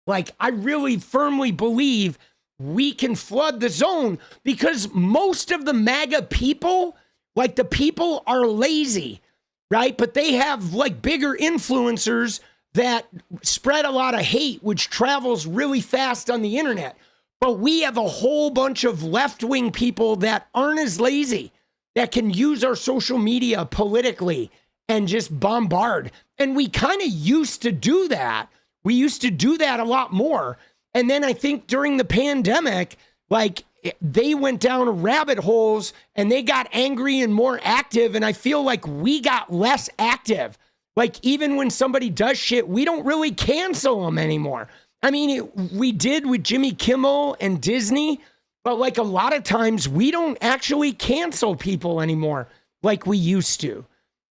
Speaker 2: Like, I really firmly believe we can flood the zone because most of the MAGA people, like the people are lazy, right? But they have like bigger influencers that spread a lot of hate, which travels really fast on the internet. But we have a whole bunch of left-wing people that aren't as lazy, that can use our social media politically and just bombard. And we kind of used to do that. We used to do that a lot more. And then I think during the pandemic, like they went down rabbit holes and they got angry and more active. And I feel like we got less active. Like, even when somebody does shit, we don't really cancel them anymore. I mean, we did with Jimmy Kimmel and Disney, but like a lot of times we don't actually cancel people anymore like we used to,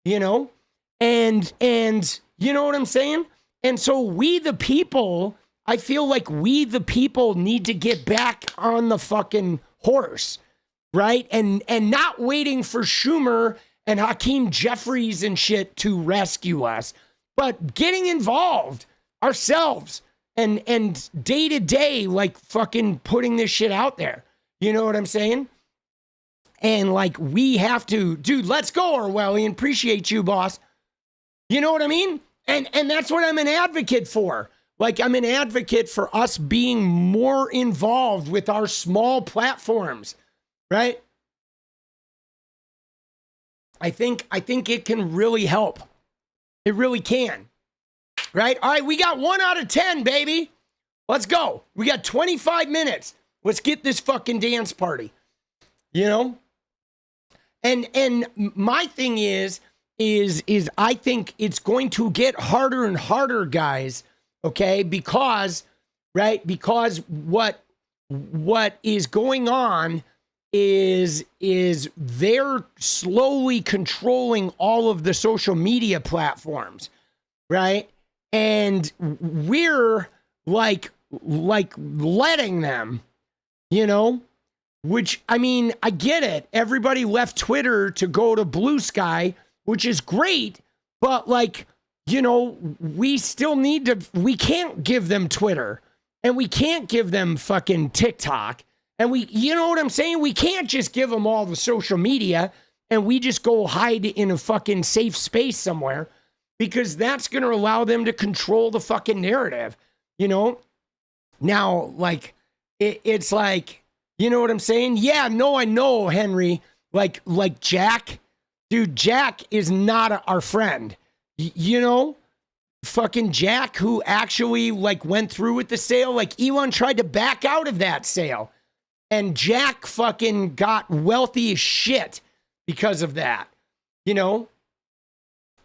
Speaker 2: you know? And you know what I'm saying? And so we the people, I feel like we the people need to get back on the fucking horse, right? And not waiting for Schumer and Hakeem Jeffries and shit to rescue us, but getting involved ourselves and day to day, like fucking putting this shit out there. You know what I'm saying? And like, we have to, dude, let's go, Orwellian. Appreciate you, boss. You know what I mean? And that's what I'm an advocate for. Like, I'm an advocate for us being more involved with our small platforms, right? I think it can really help. It really can. Right? All right, we got 1 out of 10, baby. Let's go. We got 25 minutes. Let's get this fucking dance party. You know? And my thing is I think it's going to get harder and harder, guys, okay? Because what is going on is they're slowly controlling all of the social media platforms, right? And we're like letting them, you know, which, I mean, I get it. Everybody left Twitter to go to Blue Sky, which is great, but like, you know, we still need to, we can't give them Twitter. and we can't give them fucking TikTok. And you know what I'm saying? We can't just give them all the social media and we just go hide in a fucking safe space somewhere, because that's going to allow them to control the fucking narrative, you know? Now, like, it's like, you know what I'm saying? Yeah, no, I know, Henry. Like Jack, dude, Jack is not our friend. You know? Fucking Jack, who actually, like, went through with the sale. Like, Elon tried to back out of that sale. And Jack fucking got wealthy as shit because of that, you know?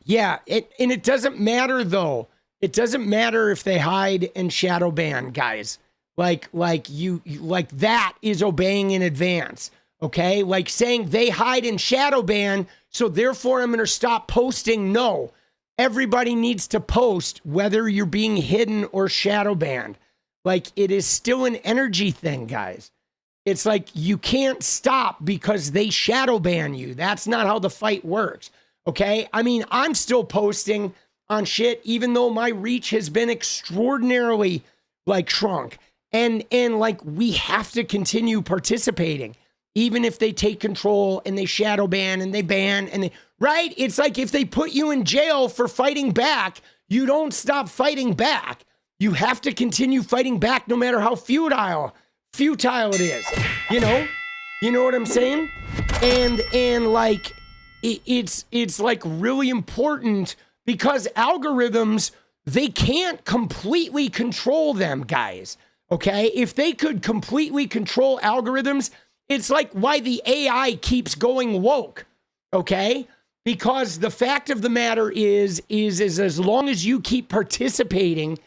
Speaker 2: Yeah, and it doesn't matter, though. It doesn't matter if they hide and shadow ban, guys. Like that is obeying in advance, okay? Like saying they hide and shadow ban, so therefore I'm going to stop posting. No, everybody needs to post whether you're being hidden or shadow banned. Like, it is still an energy thing, guys. It's like you can't stop because they shadow ban you. That's not how the fight works, okay? I mean, I'm still posting on shit, even though my reach has been extraordinarily, like, shrunk. And like, we have to continue participating, even if they take control and they shadow ban and they ban and they, right? It's like if they put you in jail for fighting back, you don't stop fighting back. You have to continue fighting back no matter how futile it is, you know what I'm saying? And like, it's like really important, because algorithms, they can't completely control them, guys. Okay. If they could completely control algorithms, it's like why the AI keeps going woke. Okay. Because the fact of the matter is as long as you keep participating,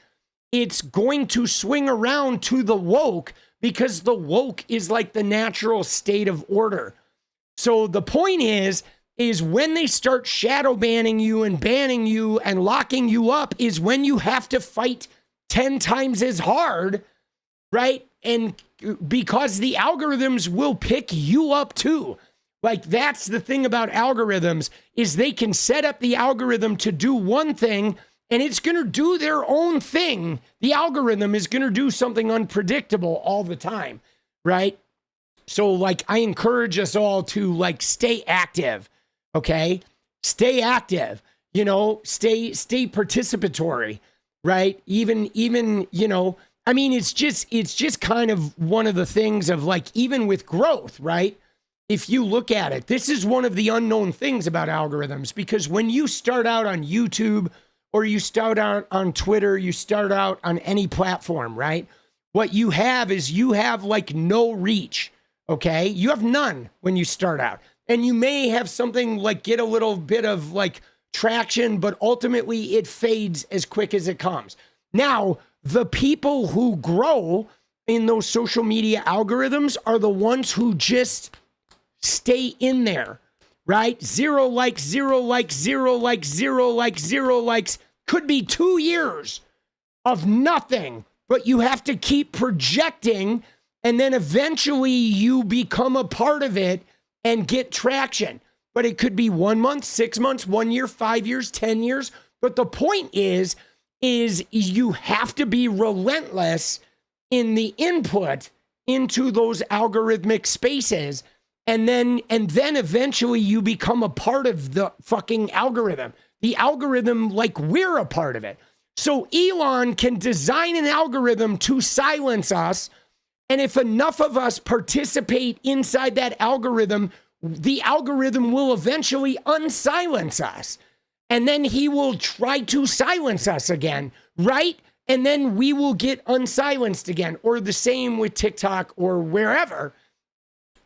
Speaker 2: it's going to swing around to the woke, because the woke is like the natural state of order. So the point is when they start shadow banning you and banning you and locking you up is when you have to fight 10 times as hard, right? And because the algorithms will pick you up too. Like, that's the thing about algorithms, is they can set up the algorithm to do one thing and it's going to do their own thing. The algorithm is going to do something unpredictable all the time, right? So, like, I encourage us all to, like, stay active, okay? Stay active, you know, stay participatory, right? Even, you know, I mean, it's just kind of one of the things of, like, even with growth, right? If you look at it, this is one of the unknown things about algorithms, because when you start out on YouTube, or you start out on Twitter, you start out on any platform, right? What you have is you have like no reach, okay? You have none when you start out. And you may have something like get a little bit of like traction, but ultimately it fades as quick as it comes. Now, the people who grow in those social media algorithms are the ones who just stay in there, right? 0 likes, 0 likes, 0 likes, 0 likes, 0 likes. Could be 2 years of nothing, but you have to keep projecting, and then eventually you become a part of it and get traction. But it could be 1 month, 6 months, 1 year, 5 years, 10 years. But the point is you have to be relentless in the input into those algorithmic spaces. And then eventually you become a part of the fucking algorithm. The algorithm, like, we're a part of it. So Elon can design an algorithm to silence us. And if enough of us participate inside that algorithm, the algorithm will eventually unsilence us. And then he will try to silence us again, right? And then we will get unsilenced again. Or the same with TikTok or wherever,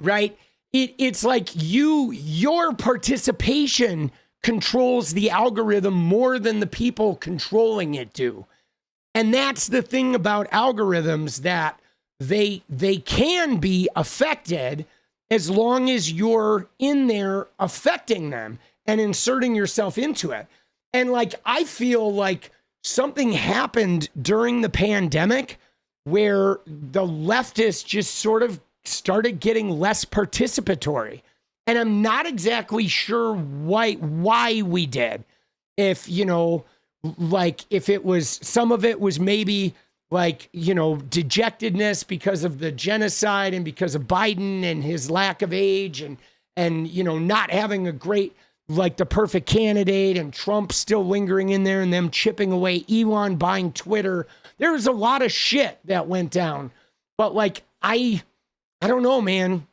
Speaker 2: right? It's like your participation controls the algorithm more than the people controlling it do. And that's the thing about algorithms, that they can be affected as long as you're in there affecting them and inserting yourself into it. And like, I feel like something happened during the pandemic where the leftists just sort of started getting less participatory. And I'm not exactly sure why we did. If, you know, like if it was, some of it was maybe you know, dejectedness because of the genocide and because of Biden and his lack of age and, you know, not having a great, like the perfect candidate, and Trump still lingering in there and them chipping away, Elon buying Twitter. There was a lot of shit that went down. But like, I don't know, man.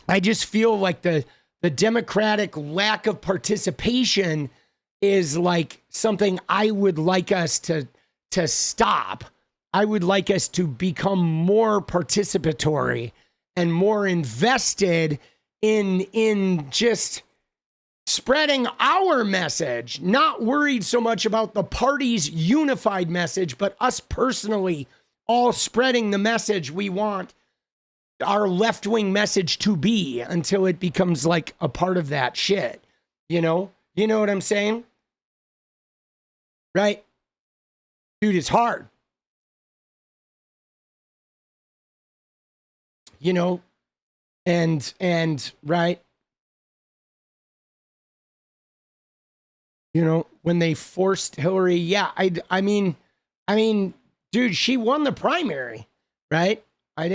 Speaker 2: I just feel like the Democratic lack of participation is like something I would like us to stop. I would like us to become more participatory and more invested in just spreading our message, not worried so much about the party's unified message, but us personally all spreading the message we want our left-wing message to be, until it becomes like a part of that shit. You know what I'm saying? Right? Dude, it's hard. You know, and right. You know, when they forced Hillary, yeah, I mean, dude, she won the primary, right? I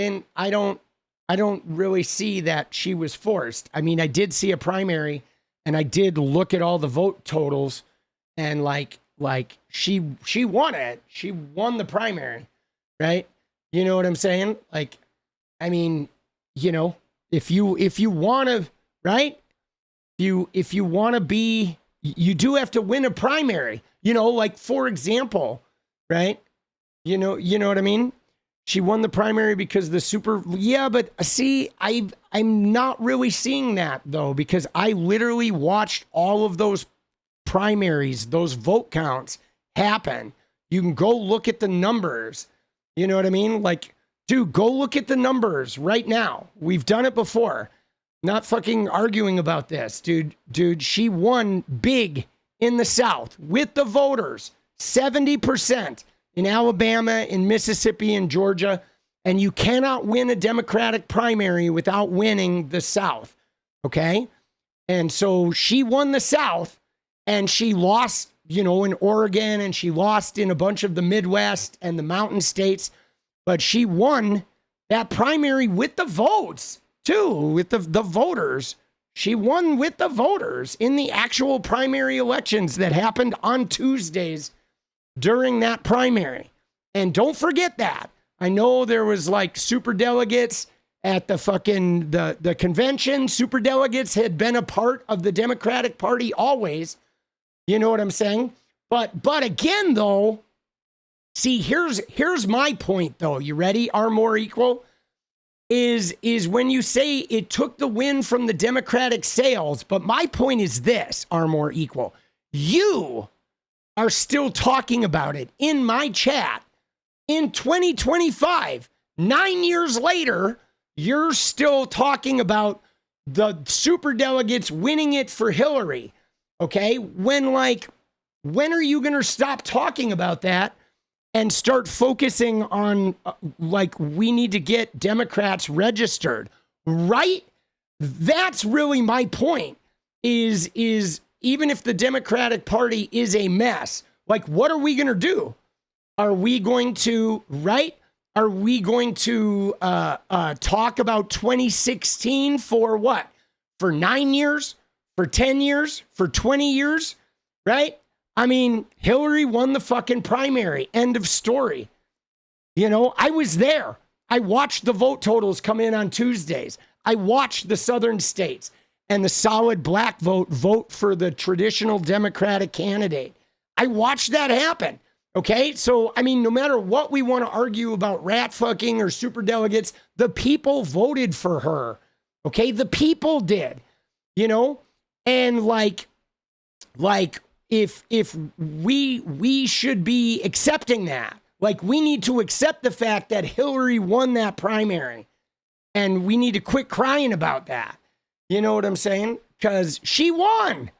Speaker 2: don't really see that she was forced. I mean, I did see a primary, and I did look at all the vote totals, and like she won it. She won the primary, right? You know what I'm saying? Like, I mean, you know, if you want to, right? If you want to be, you do have to win a primary. You know, like for example, right? You know what I mean? She won the primary because yeah, but see, I'm not really seeing that though, because I literally watched all of those primaries, those vote counts happen. You can go look at the numbers. You know what I mean? Like, dude, go look at the numbers right now. We've done it before. Not fucking arguing about this, dude. Dude, she won big in the South with the voters, 70% in Alabama, in Mississippi, and Georgia. And you cannot win a Democratic primary without winning the South, okay? And so she won the South, and she lost, you know, in Oregon, and she lost in a bunch of the Midwest and the mountain states. But she won that primary with the votes, too, with the voters. She won with the voters in the actual primary elections that happened on Tuesdays during that primary. And don't forget that. I know there was like super delegates at the fucking the convention. Super delegates had been a part of the Democratic Party always. You know what I'm saying? But again, though, see, here's my point, though. You ready? Are more equal? Is when you say it took the win from the Democratic sales, but my point is this, are more equal. You are still talking about it in my chat in 2025. 9 years later, you're still talking about the superdelegates winning it for Hillary. Okay? When are you going to stop talking about that and start focusing on we need to get Democrats registered, right? That's really my point is even if the Democratic Party is a mess, like, what are we going to do? Are we going to, right? Are we going to talk about 2016 for what? For 9 years? For 10 years? For 20 years? Right? I mean, Hillary won the fucking primary. End of story. You know, I was there. I watched the vote totals come in on Tuesdays. I watched the southern states and the solid black vote for the traditional Democratic candidate. I watched that happen. Okay? So, I mean, no matter what we want to argue about rat fucking or superdelegates, the people voted for her. Okay? The people did. You know? And if we should be accepting that. Like, we need to accept the fact that Hillary won that primary, and we need to quit crying about that. You know what I'm saying? Because she won.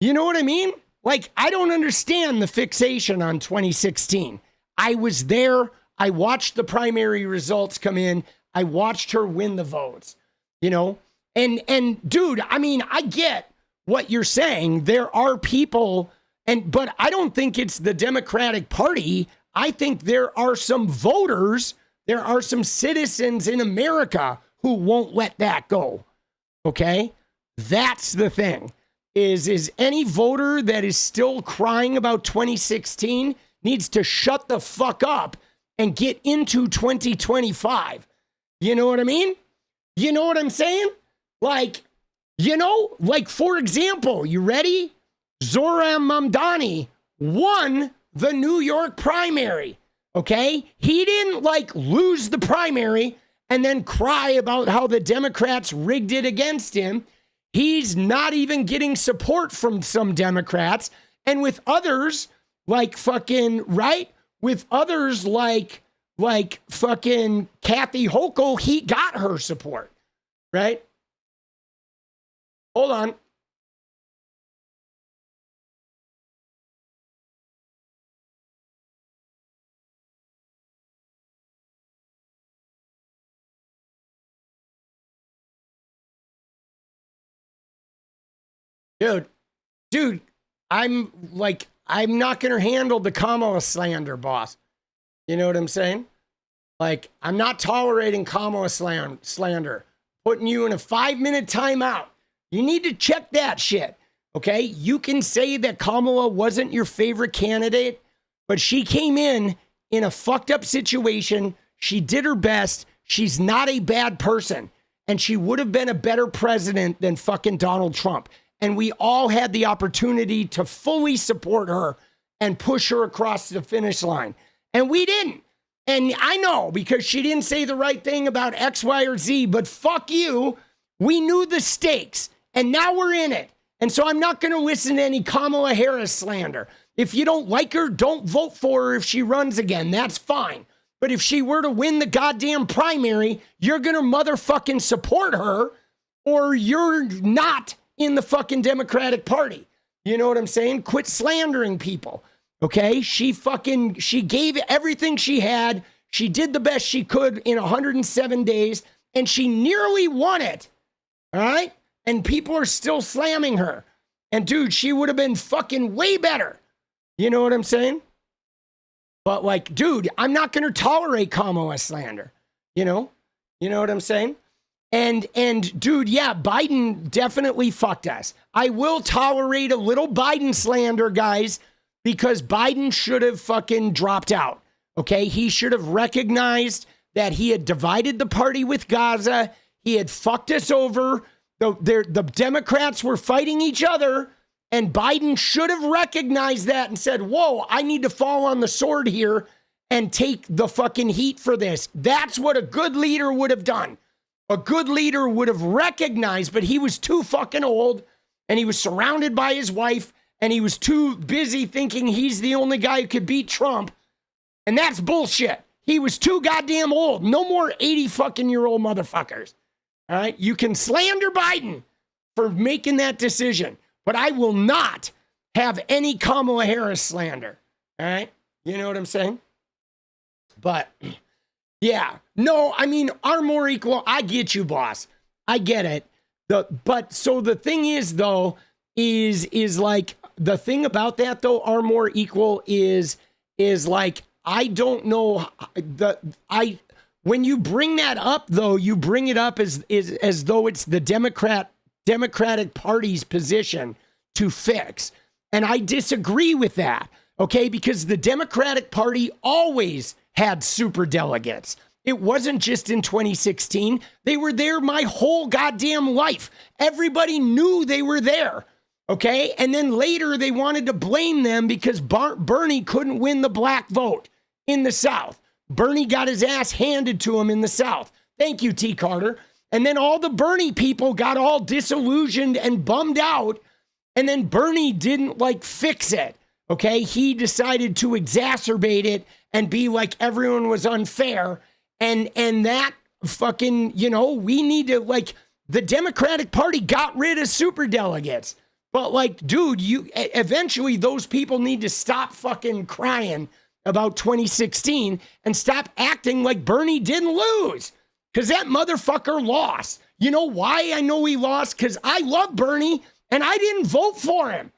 Speaker 2: You know what I mean? Like, I don't understand the fixation on 2016. I was there. I watched the primary results come in. I watched her win the votes, you know? And dude, I mean, I get what you're saying. There are people, but I don't think it's the Democratic Party. I think there are some voters, there are some citizens in America who won't let that go. Okay? That's the thing. Is any voter that is still crying about 2016 needs to shut the fuck up and get into 2025. You know what I mean? You know what I'm saying? Like, for example, you ready? Zohran Mamdani won the New York primary. Okay? He didn't lose the primary and then cry about how the Democrats rigged it against him. He's not even getting support from some Democrats. And with others like fucking, right? With others like fucking Kathy Hochul, he got her support, right? Hold on. Dude, I'm not going to handle the Kamala slander, boss. You know what I'm saying? I'm not tolerating Kamala slander. Putting you in a 5-minute timeout. You need to check that shit, okay? You can say that Kamala wasn't your favorite candidate, but she came in a fucked up situation. She did her best. She's not a bad person. And she would have been a better president than fucking Donald Trump. And we all had the opportunity to fully support her and push her across the finish line. And we didn't. And I know because she didn't say the right thing about X, Y, or Z, but fuck you. We knew the stakes and now we're in it. And so I'm not going to listen to any Kamala Harris slander. If you don't like her, don't vote for her if she runs again. That's fine. But if she were to win the goddamn primary, you're going to motherfucking support her or you're not in the fucking Democratic Party. You know what I'm saying? Quit slandering people. Okay? She gave everything she had. She did the best she could in 107 days and she nearly won it. All right? And people are still slamming her. And dude, she would have been fucking way better. You know what I'm saying? But dude, I'm not going to tolerate Kamala slander. You know what I'm saying? And dude, yeah, Biden definitely fucked us. I will tolerate a little Biden slander, guys, because Biden should have fucking dropped out. Okay? He should have recognized that he had divided the party with Gaza. He had fucked us over. The Democrats were fighting each other, and Biden should have recognized that and said, whoa, I need to fall on the sword here and take the fucking heat for this. That's what a good leader would have done. A good leader would have recognized, but he was too fucking old and he was surrounded by his wife and he was too busy thinking he's the only guy who could beat Trump. And that's bullshit. He was too goddamn old. No more 80 fucking year old motherfuckers. All right. You can slander Biden for making that decision, but I will not have any Kamala Harris slander. All right. You know what I'm saying? But yeah, no, I mean, are more equal. I get you, boss. I get it. But so the thing is, though, is the thing about that, though, are more equal is I don't know when you bring that up, though, you bring it up as though it's the Democratic Party's position to fix. And I disagree with that. Okay, because the Democratic Party always had super delegates. It wasn't just in 2016. They were there my whole goddamn life. Everybody knew they were there. Okay. And then later they wanted to blame them because Bernie couldn't win the black vote in the South. Bernie got his ass handed to him in the South. Thank you, T. Carter. And then all the Bernie people got all disillusioned and bummed out. And then Bernie didn't fix it. Okay. He decided to exacerbate it and be like everyone was unfair. And that fucking, we need to the Democratic Party got rid of super delegates. But dude, eventually those people need to stop fucking crying about 2016 and stop acting like Bernie didn't lose. Cause that motherfucker lost. You know why I know he lost? Cause I love Bernie and I didn't vote for him.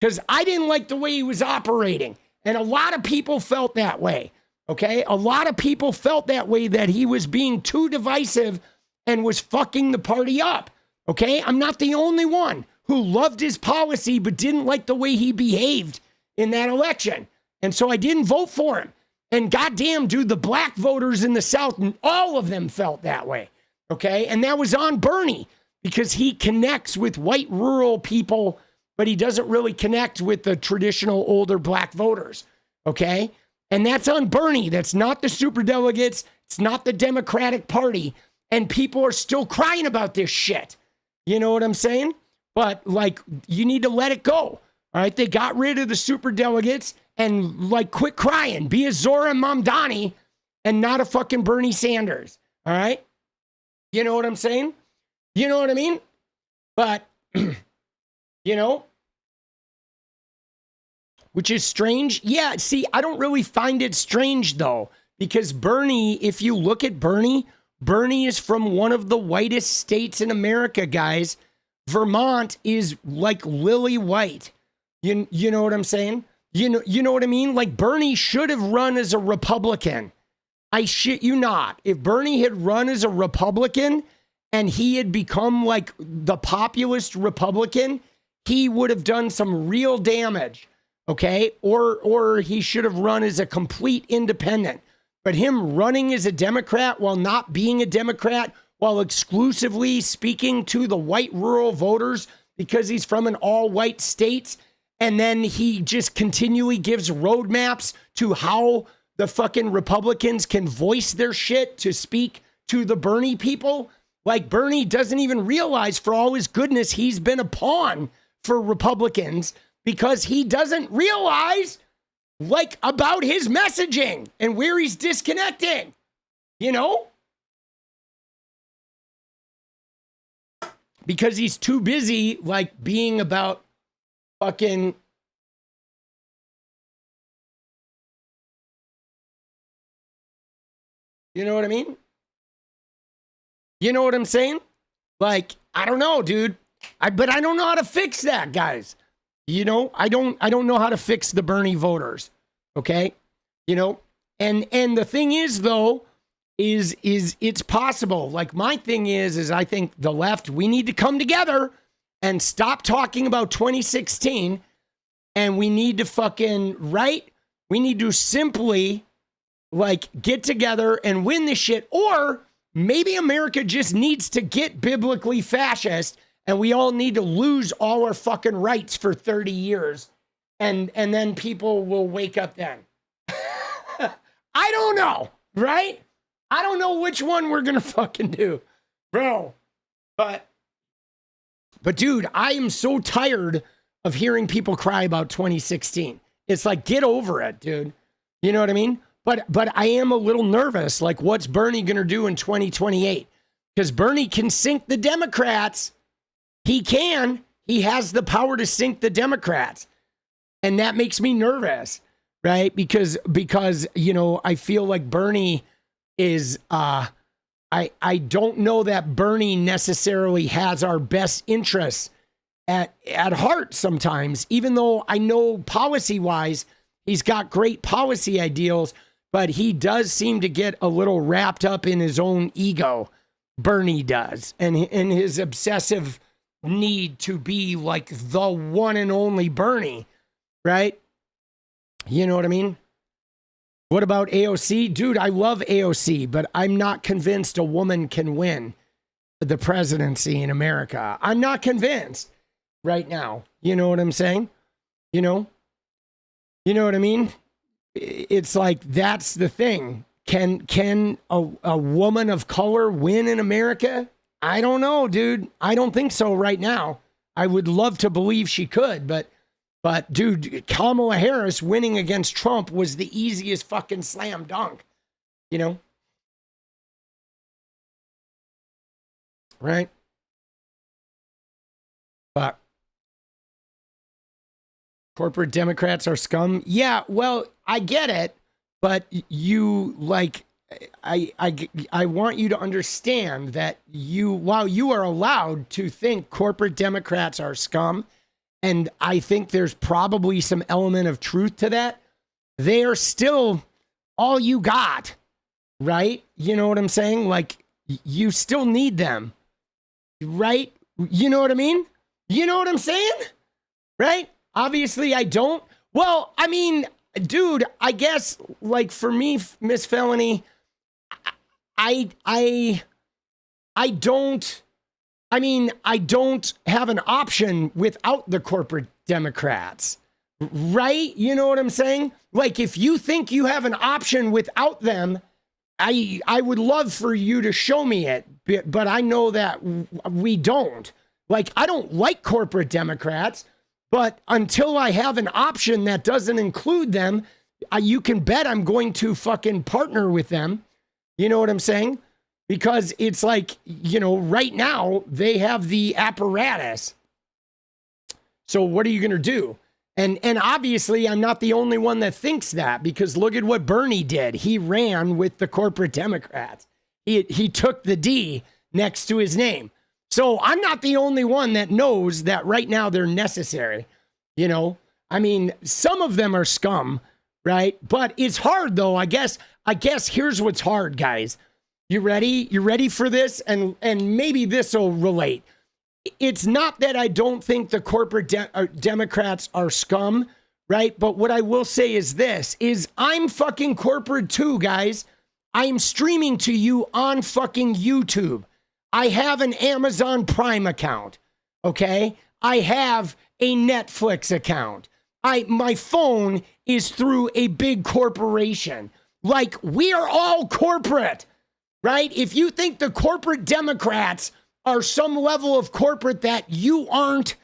Speaker 2: Cause I didn't like the way he was operating. And a lot of people felt that way. Okay. A lot of people felt that way, that he was being too divisive and was fucking the party up. Okay. I'm not the only one who loved his policy, but didn't like the way he behaved in that election. And so I didn't vote for him. And goddamn, dude, the black voters in the South, all of them felt that way. Okay. And that was on Bernie, because he connects with white rural people, but he doesn't really connect with the traditional older black voters. Okay. And that's on Bernie. That's not the superdelegates. It's not the Democratic Party. And people are still crying about this shit. You know what I'm saying? But like, you need to let it go. All right. They got rid of the superdelegates, and like, quit crying. Be a Zora Mamdani and not a fucking Bernie Sanders. All right. You know what I'm saying? You know what I mean? But, you know, which is strange. Yeah, see, I don't really find it strange, though, because Bernie, if you look at Bernie, Bernie is from one of the whitest states in America, guys. Vermont is like lily white. You know what I'm saying? You know what I mean? Like, Bernie should have run as a Republican. I shit you not. If Bernie had run as a Republican and he had become like the populist Republican, he would have done some real damage. Okay. Or he should have run as a complete independent. But him running as a Democrat while not being a Democrat, while exclusively speaking to the white rural voters because he's from an all white state, and then he just continually gives roadmaps to how the fucking Republicans can voice their shit to speak to the Bernie people. Like, Bernie doesn't even realize, for all his goodness, he's been a pawn for Republicans, because he doesn't realize, like, about his messaging and where he's disconnecting, you know? Because he's too busy, like, being about fucking, you know what I mean? You know what I'm saying? Like, I don't know, dude. But I don't know how to fix that, guys. You know, I don't know how to fix the Bernie voters. Okay? You know, and the thing is, though, is it's possible. Like, my thing is I think the left, we need to come together and stop talking about 2016, and we need to fucking, right? We need to simply, like, get together and win this shit. Or maybe America just needs to get biblically fascist, and we all need to lose all our fucking rights for 30 years. And then people will wake up then. I don't know, right? I don't know which one we're going to fucking do, bro. But dude, I am so tired of hearing people cry about 2016. It's like, get over it, dude. You know what I mean? But I am a little nervous. Like, what's Bernie going to do in 2028? Because Bernie can sink the Democrats. He can. He has the power to sink the Democrats. And that makes me nervous, right? Because you know, I feel like Bernie is, I don't know that Bernie necessarily has our best interests at heart sometimes, even though I know policy-wise, he's got great policy ideals, but he does seem to get a little wrapped up in his own ego. Bernie does. And his obsessive need to be like the one and only Bernie, right? You know what I mean? What about AOC? Dude, I love AOC, but I'm not convinced a woman can win the presidency in America. I'm not convinced right now. You know what I'm saying? You know what I mean? It's like, that's the thing. Can a woman of color win in America? I don't know, dude. I don't think so right now. I would love to believe she could, but dude, Kamala Harris winning against Trump was the easiest fucking slam dunk, you know? Right? But corporate Democrats are scum. Yeah, well, I get it, but you, like, I want you to understand that while you are allowed to think corporate Democrats are scum, and I think there's probably some element of truth to that, they are still all you got, right? You know what I'm saying? Like, you still need them, right? You know what I mean? You know what I'm saying? Right? Obviously, I don't. Well, I mean, dude, I guess, like, for me, Miss Felony, I don't have an option without the corporate Democrats, right? You know what I'm saying? Like, if you think you have an option without them, I would love for you to show me it, but I know that we don't. Like, I don't like corporate Democrats, but until I have an option that doesn't include them, you can bet I'm going to fucking partner with them. You know what I'm saying? Because it's like, you know, right now they have the apparatus. So what are you going to do? And obviously I'm not the only one that thinks that, because look at what Bernie did. He ran with the corporate Democrats. He took the D next to his name. So I'm not the only one that knows that right now they're necessary. You know, I mean, some of them are scum, right? But it's hard though. I guess here's what's hard, guys. You ready? You ready for this? And maybe this will relate. It's not that I don't think the corporate Democrats are scum, right? But what I will say is this, is I'm fucking corporate too, guys. I'm streaming to you on fucking YouTube. I have an Amazon Prime account, okay? I have a Netflix account. My phone is through a big corporation. Like, we are all corporate, right? If you think the corporate Democrats are some level of corporate that you aren't,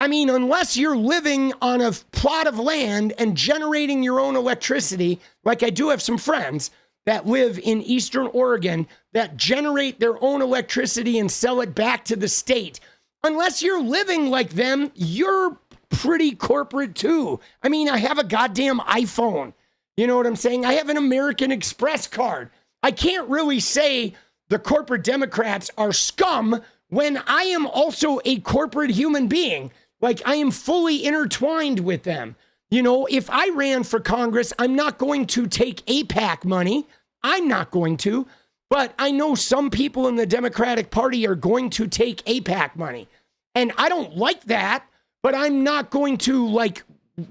Speaker 2: I mean, unless you're living on a plot of land and generating your own electricity, like I do have some friends that live in Eastern Oregon that generate their own electricity and sell it back to the state. Unless you're living like them, you're pretty corporate too. I mean, I have a goddamn iPhone. You know what I'm saying? I have an American Express card. I can't really say the corporate Democrats are scum when I am also a corporate human being. Like, I am fully intertwined with them. You know, if I ran for Congress, I'm not going to take AIPAC money. I'm not going to. But I know some people in the Democratic Party are going to take AIPAC money. And I don't like that, but I'm not going to, like,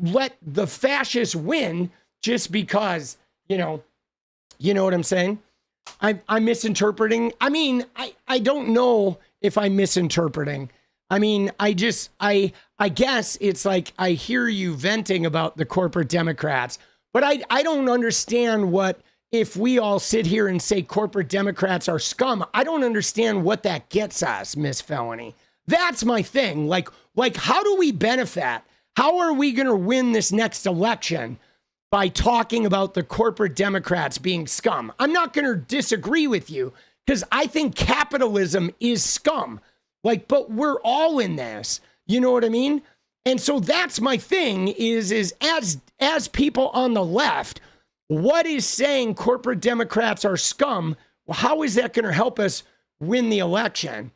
Speaker 2: let the fascists win just because, you know what I'm saying? I'm misinterpreting. I mean, I don't know if I'm misinterpreting. I mean, I guess it's like I hear you venting about the corporate Democrats, but I don't understand what, if we all sit here and say corporate Democrats are scum, I don't understand what that gets us, Miss Felony. That's my thing. Like, how do we benefit? How are we going to win this next election? By talking about the corporate Democrats being scum. I'm not going to disagree with you, because I think capitalism is scum. Like, but we're all in this. You know what I mean? And so that's my thing is as people on the left, what is saying corporate Democrats are scum? Well, how is that going to help us win the election?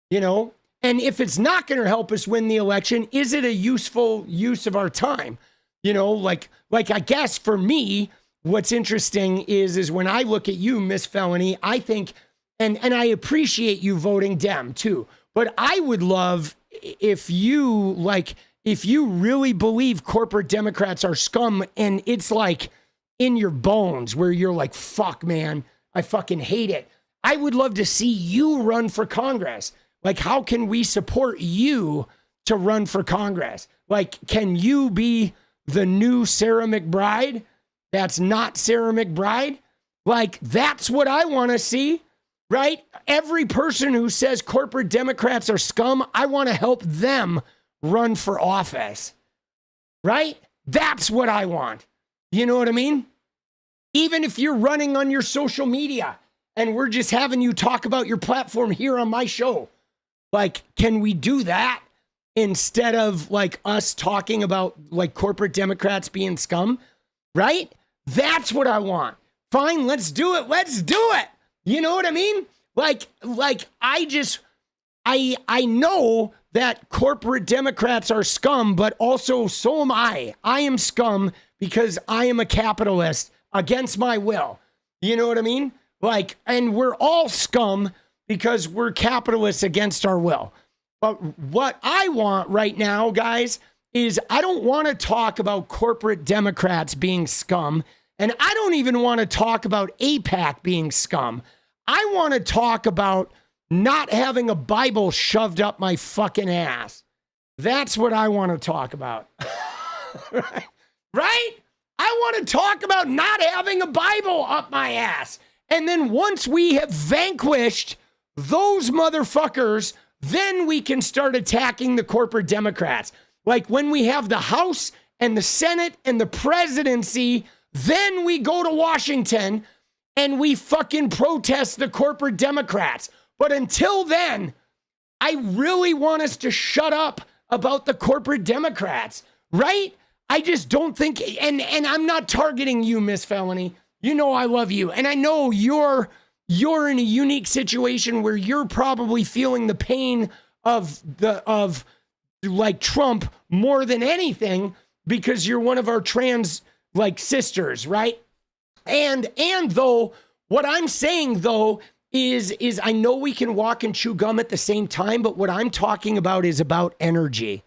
Speaker 2: You know? And if it's not going to help us win the election, is it a useful use of our time? You know, like I guess for me, what's interesting is when I look at you, Miss Felony, I think, and I appreciate you voting Dem too, but I would love if you really believe corporate Democrats are scum and it's like in your bones where you're like, fuck, man, I fucking hate it. I would love to see you run for Congress. Like, how can we support you to run for Congress? Like, can you be the new Sarah McBride that's not Sarah McBride? Like, that's what I want to see, right? Every person who says corporate Democrats are scum, I want to help them run for office, right? That's what I want. You know what I mean? Even if you're running on your social media and we're just having you talk about your platform here on my show, like, can we do that? Instead of like us talking about like corporate Democrats being scum, right? That's what I want. Fine, let's do it. Let's do it. You know what I mean? Like I know that corporate Democrats are scum, but also so am I. I am scum because I am a capitalist against my will. You know what I mean? Like, and we're all scum because we're capitalists against our will. But what I want right now, guys, is I don't want to talk about corporate Democrats being scum. And I don't even want to talk about AIPAC being scum. I want to talk about not having a Bible shoved up my fucking ass. That's what I want to talk about. Right? I want to talk about not having a Bible up my ass. And then once we have vanquished those motherfuckers, then we can start attacking the corporate Democrats. Like when we have the House and the Senate and the presidency, then we go to Washington and we fucking protest the corporate Democrats. But until then, I really want us to shut up about the corporate Democrats, right? I just don't think, and I'm not targeting you, Miss Felony. You know I love you. And I know you're in a unique situation where you're probably feeling the pain of like Trump more than anything because you're one of our trans like sisters, right? And though, what I'm saying though, is I know we can walk and chew gum at the same time, but what I'm talking about is about energy,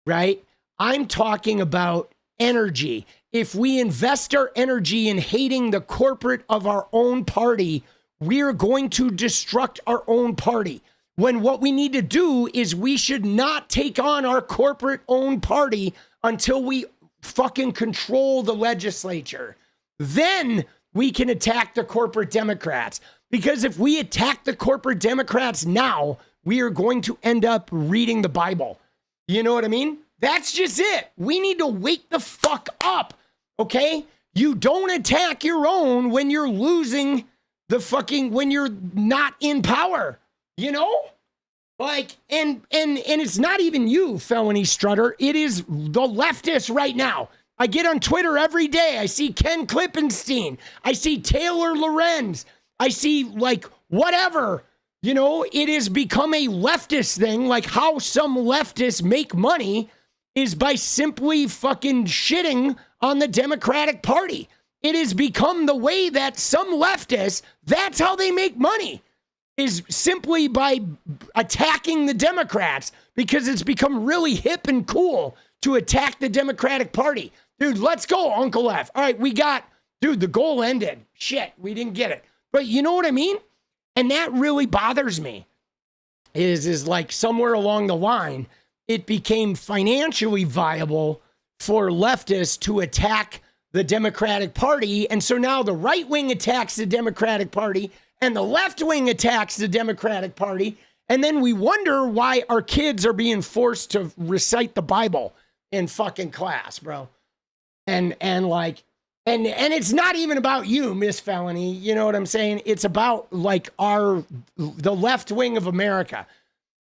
Speaker 2: right? I'm talking about energy. If we invest our energy in hating the corporate of our own party, we're going to destruct our own party. When what we need to do is we should not take on our corporate owned party until we fucking control the legislature. Then we can attack the corporate Democrats. Because if we attack the corporate Democrats now, we are going to end up reading the Bible. You know what I mean? That's just it. We need to wake the fuck up, okay? You don't attack your own when you're losing when you're not in power, you know? Like, and it's not even you, Felony Strutter. It is the leftists right now. I get on Twitter every day. I see Ken Klippenstein. I see Taylor Lorenz. I see like whatever, you know, it has become a leftist thing. Like how some leftists make money is by simply fucking shitting on the Democratic Party. It has become the way that some leftists, that's how they make money, is simply by attacking the Democrats because it's become really hip and cool to attack the Democratic Party. Dude, let's go, Uncle F. All right, dude, the goal ended. Shit, we didn't get it. But you know what I mean? And that really bothers me is like somewhere along the line, it became financially viable for leftists to attack the Democratic Party. And so now the right wing attacks the Democratic Party and the left wing attacks the Democratic Party. And then we wonder why our kids are being forced to recite the Bible in fucking class, bro. And it's not even about you, Miss Felony. You know what I'm saying? It's about like the left wing of America,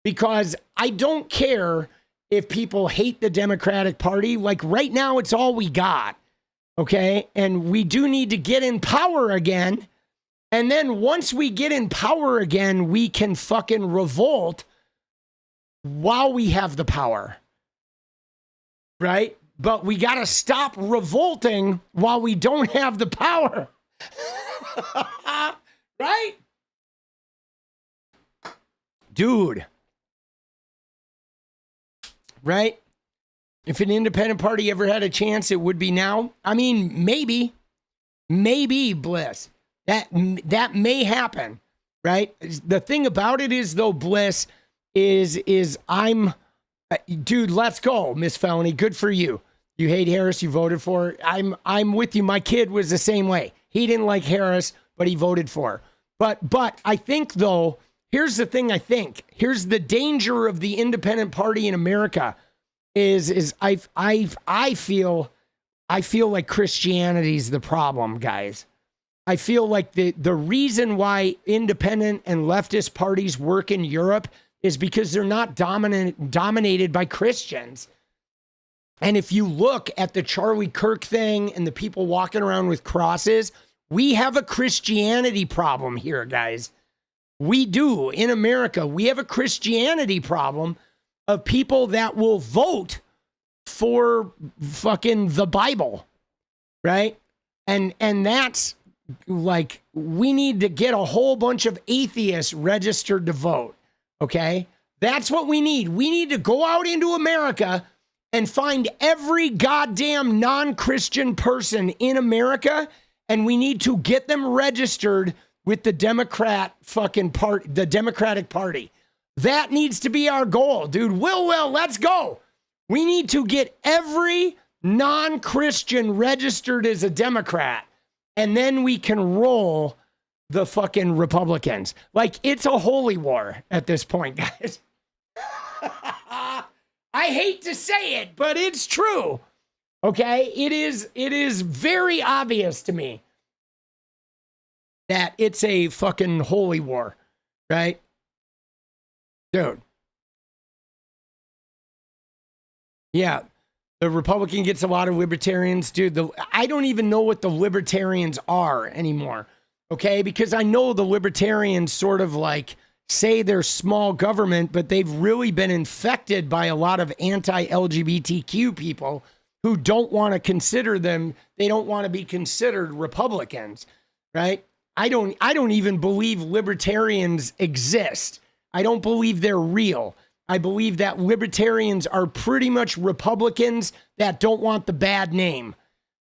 Speaker 2: because I don't care if people hate the Democratic Party. Like right now, it's all we got. Okay. And we do need to get in power again. And then once we get in power again, we can fucking revolt while we have the power. Right? But we got to stop revolting while we don't have the power. Right? Dude. Right? If an independent party ever had a chance, it would be now. I mean, maybe, Bliss. That may happen, right? The thing about it is, though, Bliss, is I'm, dude, let's go, Miss Felony. Good for you. You hate Harris, you voted for her. I'm with you. My kid was the same way. He didn't like Harris, but he voted for her. But I think, though, here's the thing. Here's the danger of the independent party in America is I feel like Christianity's the problem, guys. I feel like the reason why independent and leftist parties work in Europe is because they're not dominated by Christians. And if you look at the Charlie Kirk thing and the people walking around with crosses, we have a Christianity problem here, guys. We do in America. We have a Christianity problem of people that will vote for fucking the Bible, right? And that's like, we need to get a whole bunch of atheists registered to vote, okay? That's what we need. We need to go out into America and find every goddamn non-Christian person in America, and we need to get them registered with the the Democratic Party. That needs to be our goal, dude. Will, let's go. We need to get every non-Christian registered as a Democrat, and then we can roll the fucking Republicans. Like, it's a holy war at this point, guys. I hate to say it, but it's true. Okay? It is very obvious to me that it's a fucking holy war, right? Dude. Yeah. The Republican gets a lot of libertarians. Dude, I don't even know what the libertarians are anymore. Okay? Because I know the libertarians sort of like say they're small government, but they've really been infected by a lot of anti-LGBTQ people who don't want to consider them. They don't want to be considered Republicans, right? I don't even believe libertarians exist. I don't believe they're real. I believe that libertarians are pretty much Republicans that don't want the bad name,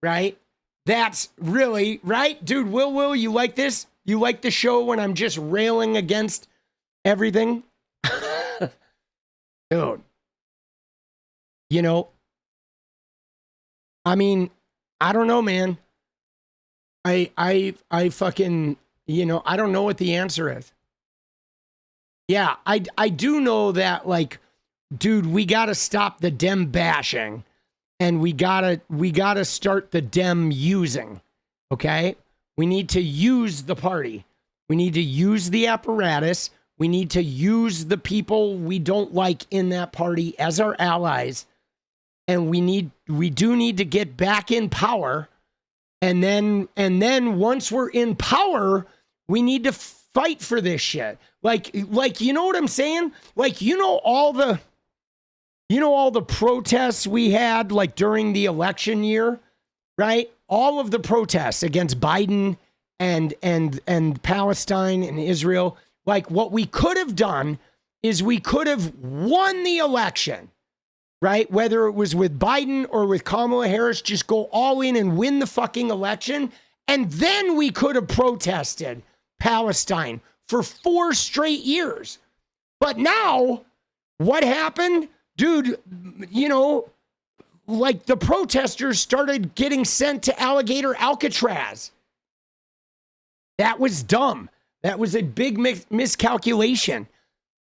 Speaker 2: right? That's really, right? Dude, Will, you like this? You like the show when I'm just railing against everything? Dude. You know, I mean, I don't know, man. I fucking, you know, I don't know what the answer is. Yeah, I do know that, like, dude, we got to stop the Dem bashing, and we gotta start the Dem using, okay? We need to use the party. We need to use the apparatus. We need to use the people we don't like in that party as our allies. And we do need to get back in power. And then once we're in power, we need to fight for this shit. Like, you know what I'm saying? Like, you know all the protests we had, like, during the election year, right? All of the protests against Biden and Palestine and Israel. Like, what we could have done is we could have won the election, right? Whether it was with Biden or with Kamala Harris, just go all in and win the fucking election. And then we could have protested Palestine for 4 straight years. But now, what happened? Dude, you know, like, the protesters started getting sent to alligator Alcatraz. That was dumb. That was a big miscalculation.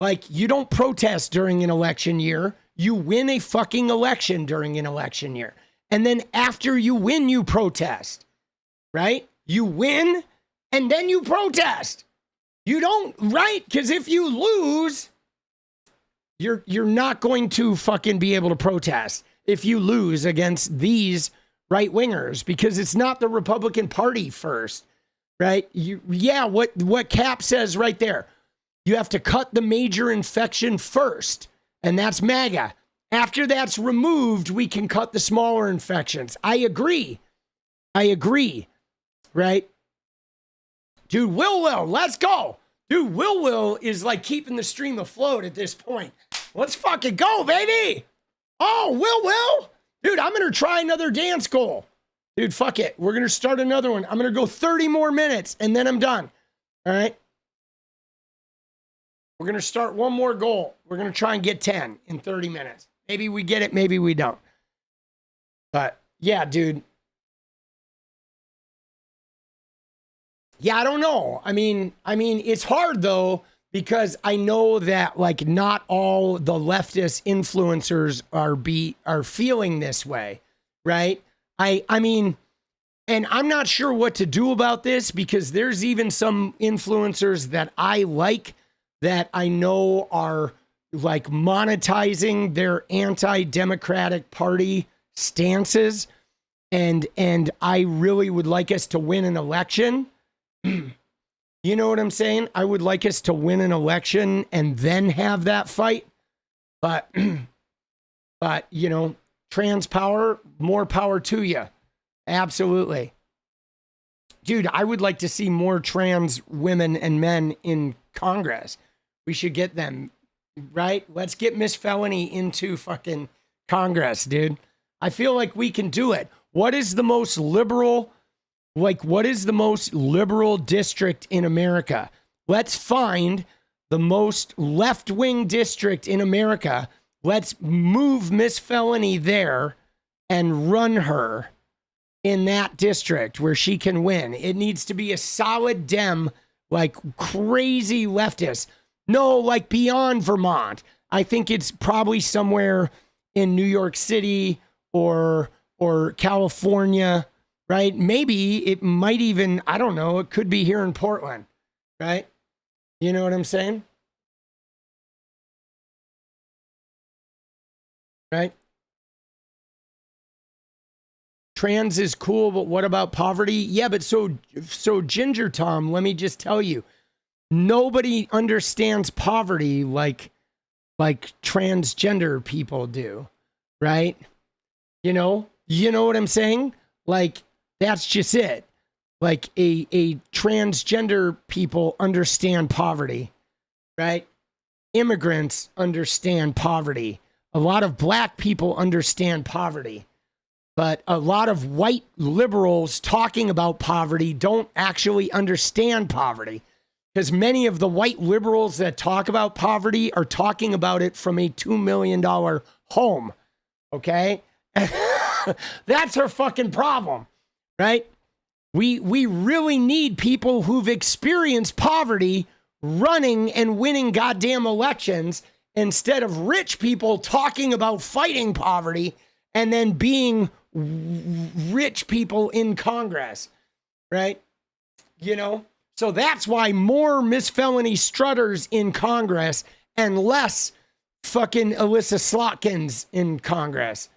Speaker 2: Like, you don't protest during an election year. You win a fucking election during an election year. And then after you win, you protest, right? You win and then you protest. You don't, right? Because if you lose, you're not going to fucking be able to protest if you lose against these right wingers, because it's not the Republican Party first, right? What Cap says right there. You have to cut the major infection first, and that's MAGA. After that's removed, we can cut the smaller infections. I agree, right? Dude, Will, let's go. Dude, Will is like keeping the stream afloat at this point. Let's fucking go, baby. Oh, Will. Dude, I'm going to try another dance goal. Dude, fuck it. We're going to start another one. I'm going to go 30 more minutes, and then I'm done. All right? We're going to start one more goal. We're going to try and get 10 in 30 minutes. Maybe we get it. Maybe we don't. But, yeah, dude. Yeah, I don't know. I mean, it's hard, though, because I know that, like, not all the leftist influencers are feeling this way, right? I mean, and I'm not sure what to do about this, because there's even some influencers that I like that I know are, like, monetizing their anti-Democratic Party stances, and I really would like us to win an election. You know what I'm saying? I would like us to win an election and then have that fight. But, but, you know, trans power, more power to you. Absolutely. Dude, I would like to see more trans women and men in Congress. We should get them, right? Let's get 𝗍𝗏 into fucking Congress, dude. I feel like we can do it. What is the most liberal, what is the most liberal district in America? Let's find the most left-wing district in America. Let's move 𝗍𝗏 there and run her in that district where she can win. It needs to be a solid Dem, like crazy leftist. No, like beyond Vermont. I think it's probably somewhere in New York City or California, right? Maybe it might even, I don't know, it could be here in Portland, right? You know what I'm saying? Right? Trans is cool, but what about poverty? Yeah, but so Ginger Tom, let me just tell you, nobody understands poverty like transgender people do, right? You know what I'm saying? Like, that's just it. Like a transgender people understand poverty, right? Immigrants understand poverty. A lot of black people understand poverty. But a lot of white liberals talking about poverty don't actually understand poverty, because many of the white liberals that talk about poverty are talking about it from a $2 million home. Okay? That's her fucking problem, right? We really need people who've experienced poverty running and winning goddamn elections instead of rich people talking about fighting poverty and then being rich people in Congress, right? You know, so that's why more 𝗍𝗏 strutters in Congress and less fucking 𝗙liche 𝗏𝗏 in Congress,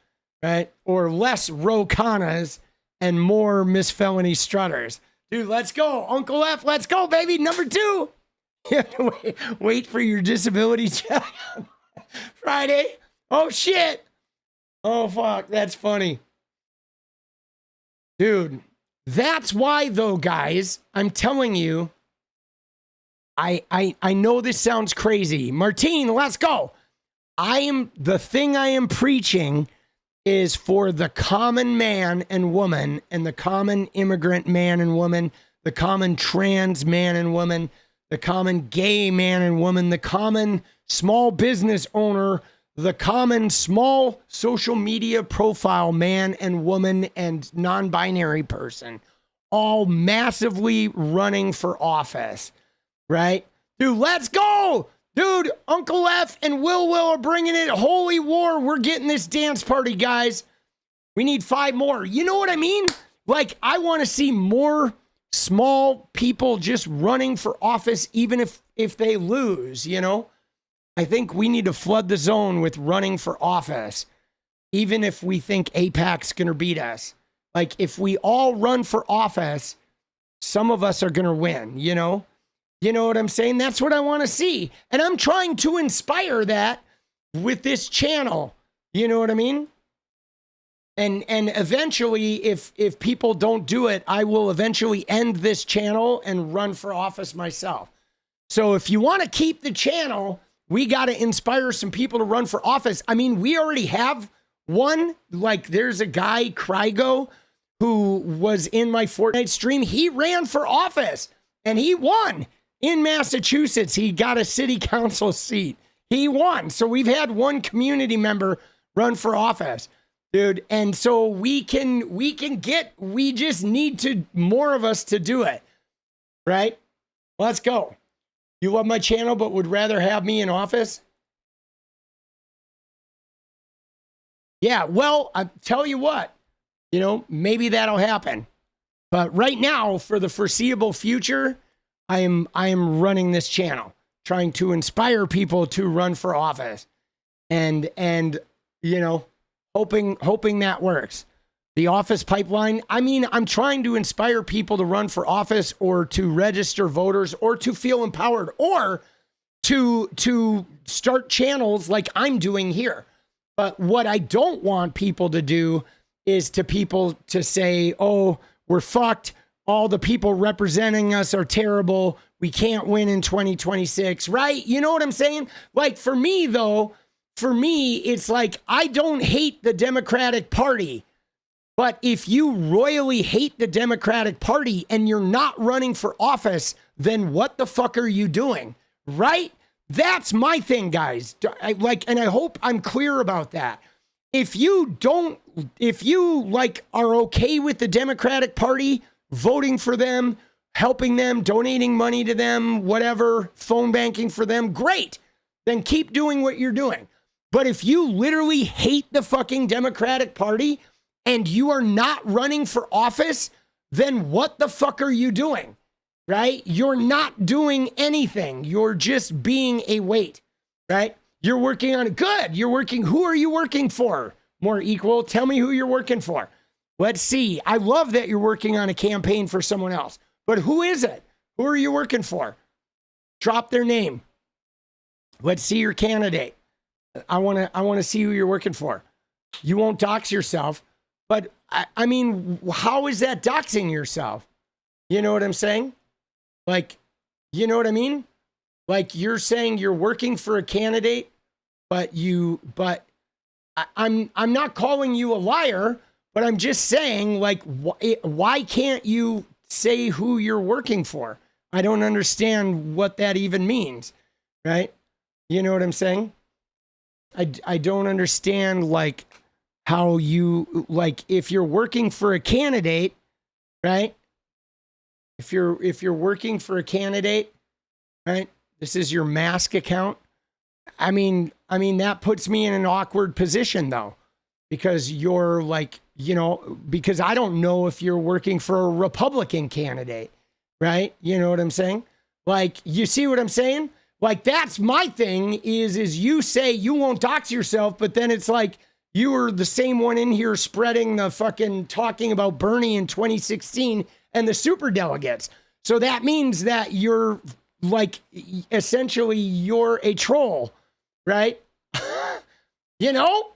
Speaker 2: right? Or less Ro Khannas and more 𝗍𝗏 strutters. Dude, let's go. Uncle F, let's go, baby. Number 2. You have to wait for your disability check on Friday. Oh, shit. Oh, fuck. That's funny. Dude, that's why, though, guys, I'm telling you, I know this sounds crazy. Martine, let's go. The thing I am preaching is for the common man and woman and the common immigrant man and woman, the common trans man and woman, the common gay man and woman, the common small business owner, the common small social media profile man and woman and non-binary person, all massively running for office, right? Dude, let's go. Dude, Uncle F and Will are bringing it. Holy war. We're getting this dance party, guys. We need 5 more. You know what I mean? Like, I want to see more small people just running for office, even if they lose, you know? I think we need to flood the zone with running for office, even if we think AIPAC's going to beat us. Like, if we all run for office, some of us are going to win, you know? You know what I'm saying? That's what I want to see. And I'm trying to inspire that with this channel. You know what I mean? And eventually, if people don't do it, I will eventually end this channel and run for office myself. So if you want to keep the channel, we got to inspire some people to run for office. I mean, we already have one. Like, there's a guy, Krygo, who was in my Fortnite stream. He ran for office and he won in Massachusetts. He got a city council seat. He won. So we've had one community member run for office, dude. And so we just need more of us to do it, right? Let's go. You love my channel, but would rather have me in office? Yeah, well, I tell you what, you know, maybe that'll happen. But right now, for the foreseeable future, I am running this channel, trying to inspire people to run for office, and you know, hoping that works. The office pipeline. I mean, I'm trying to inspire people to run for office or to register voters or to feel empowered or to start channels like I'm doing here. But what I don't want people to do is to say, oh, we're fucked. All the people representing us are terrible. We can't win in 2026, right? You know what I'm saying? Like for me, though, it's like I don't hate the Democratic Party. But if you royally hate the Democratic Party and you're not running for office, then what the fuck are you doing? Right? That's my thing, guys. And I hope I'm clear about that. If you are okay with the Democratic Party, voting for them, helping them, donating money to them, whatever, phone banking for them, great. Then keep doing what you're doing. But if you literally hate the fucking Democratic Party and you are not running for office, then what the fuck are you doing? Right? You're not doing anything. You're just being a weight, right? You're working on it. Good. Who are you working for? More equal. Tell me who you're working for. Let's see. I love that you're working on a campaign for someone else, but who is it? Who are you working for? Drop their name. Let's see your candidate. I want to see who you're working for. You won't dox yourself, but I mean, how is that doxing yourself? You know what I'm saying? Like, you know what I mean? Like you're saying you're working for a candidate, but I'm not calling you a liar, but I'm just saying, like, why can't you say who you're working for? I don't understand what that even means, right? You know what I'm saying? I don't understand, like, how you, like, if you're working for a candidate, right? If you're working for a candidate, right? This is your mask account. I mean, that puts me in an awkward position, though, because you're like, you know, because I don't know if you're working for a Republican candidate, right? You know what I'm saying? Like, you see what I'm saying? Like, that's my thing is you say you won't dox yourself, but then it's like you were the same one in here spreading the fucking talking about Bernie in 2016 and the super delegates. So that means that you're like, essentially you're a troll, right? You know?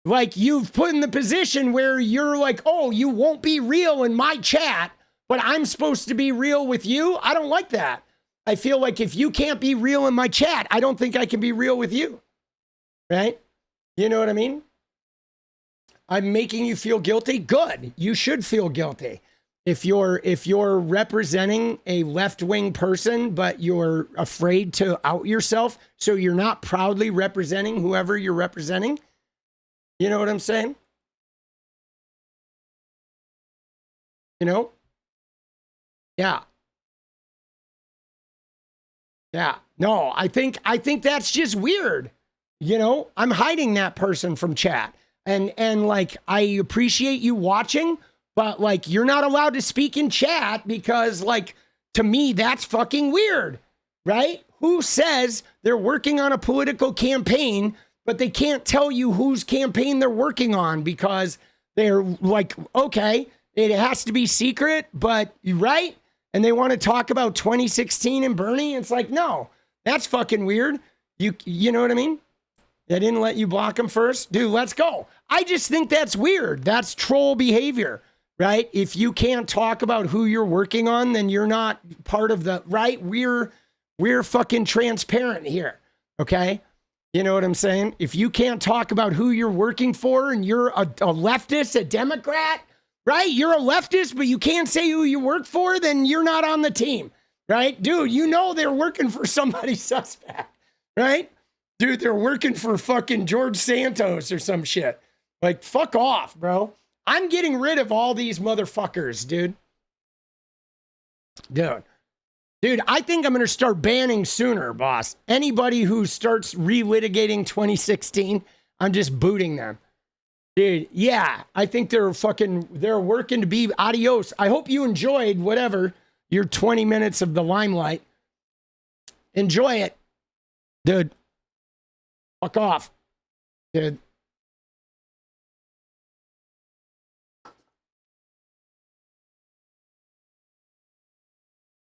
Speaker 2: Like you've put in the position where you're like, oh, you won't be real in my chat, but I'm supposed to be real with you. I don't like that. I feel like if you can't be real in my chat, I don't think I can be real with you. Right? You know what I mean? I'm making you feel guilty. Good. You should feel guilty. If you're representing a left-wing person, but you're afraid to out yourself, so you're not proudly representing whoever you're representing. You know what I'm saying? You know? Yeah. Yeah. No, I think that's just weird. You know, I'm hiding that person from chat. And like, I appreciate you watching, but like, you're not allowed to speak in chat because, like, to me, that's fucking weird, right? Who says they're working on a political campaign, but they can't tell you whose campaign they're working on because they're like, okay, it has to be secret, but right? And they want to talk about 2016 and Bernie. It's like, no, that's fucking weird. You know what I mean? They didn't let you block them first? Dude, let's go. I just think that's weird. That's troll behavior, right? If you can't talk about who you're working on, then you're not part of the, right? We're fucking transparent here, okay? You know what I'm saying? If you can't talk about who you're working for and you're a leftist, a Democrat, right? You're a leftist, but you can't say who you work for, then you're not on the team, right? Dude, you know they're working for somebody suspect, right? Dude, they're working for fucking George Santos or some shit. Like, fuck off, bro. I'm getting rid of all these motherfuckers, dude. Dude, I think I'm going to start banning sooner, boss. Anybody who starts relitigating 2016, I'm just booting them. Dude, yeah, I think they're working to be adios. I hope you enjoyed whatever, your 20 minutes of the limelight. Enjoy it, dude. Fuck off, dude.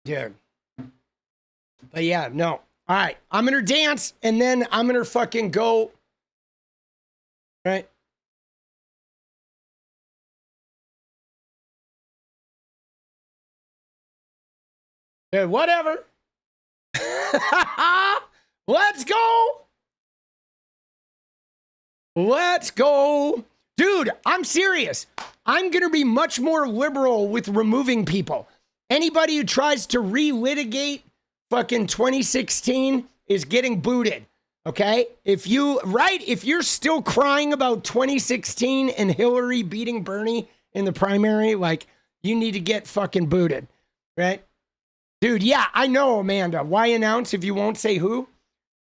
Speaker 2: Dude. But yeah, no, All right, I'm gonna dance and then I'm gonna fucking go. Right. Yeah, whatever. Let's go. Let's go. Dude, I'm serious. I'm going to be much more liberal with removing people. Anybody who tries to relitigate fucking 2016 is getting booted. Okay? If you're still crying about 2016 and Hillary beating Bernie in the primary, like, you need to get fucking booted. Right? Dude, yeah, I know, Amanda. Why announce if you won't say who?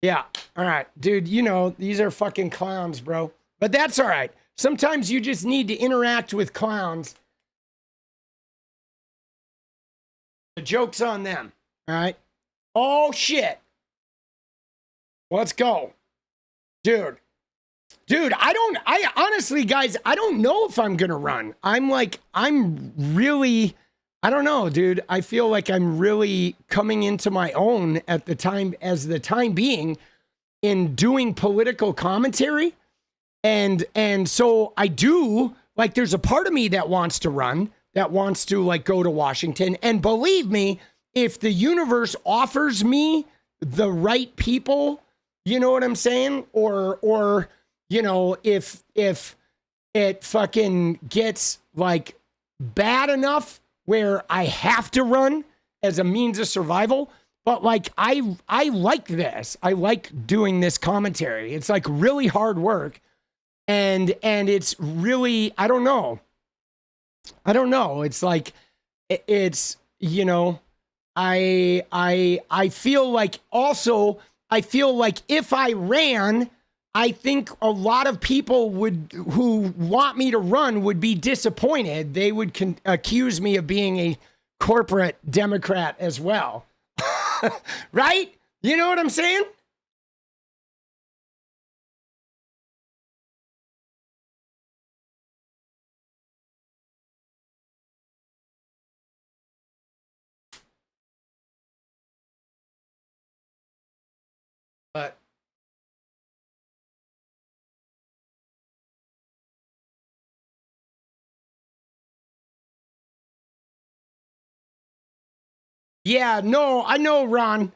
Speaker 2: Yeah. All right. Dude, you know, these are fucking clowns, bro. But that's all right. Sometimes you just need to interact with clowns. The joke's on them. All right. Oh, shit. Let's go. Dude, I honestly, guys, I don't know if I'm going to run. I'm really, I don't know, dude. I feel like I'm really coming into my own at the time being in doing political commentary. And so I do, like, there's a part of me that wants to run, that wants to, like, go to Washington. And believe me, if the universe offers me the right people, you know what I'm saying? Or you know, if it fucking gets, like, bad enough where I have to run as a means of survival. But, like, I like this. I like doing this commentary. It's, like, really hard work. And it's really, I don't know. It's like, it's, you know, I feel like also, I feel like if I ran, I think a lot of people who want me to run would be disappointed. They would accuse me of being a corporate Democrat as well. Right? You know what I'm saying? But yeah, no, I know, Ron.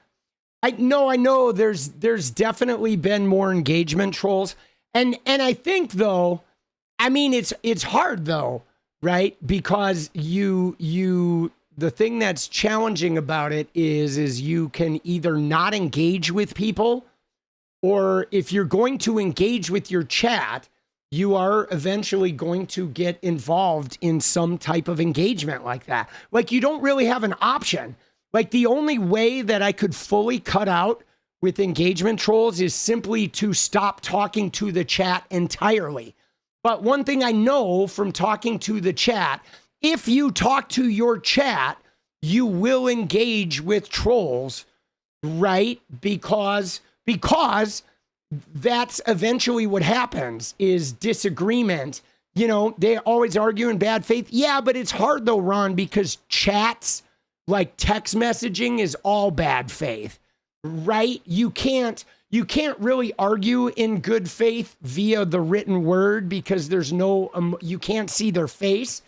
Speaker 2: I know there's definitely been more engagement trolls. And I think though, I mean it's hard though, right? Because the thing that's challenging about it is you can either not engage with people, or if you're going to engage with your chat, you are eventually going to get involved in some type of engagement like that. Like, you don't really have an option. Like, the only way that I could fully cut out with engagement trolls is simply to stop talking to the chat entirely. But one thing I know from talking to the chat, if you talk to your chat, you will engage with trolls, right? Because that's eventually what happens, is disagreement. You know, they always argue in bad faith. Yeah, but it's hard though, Ron, because chats, like text messaging, is all bad faith, right? You can't really argue in good faith via the written word because there's no, you can't see their face.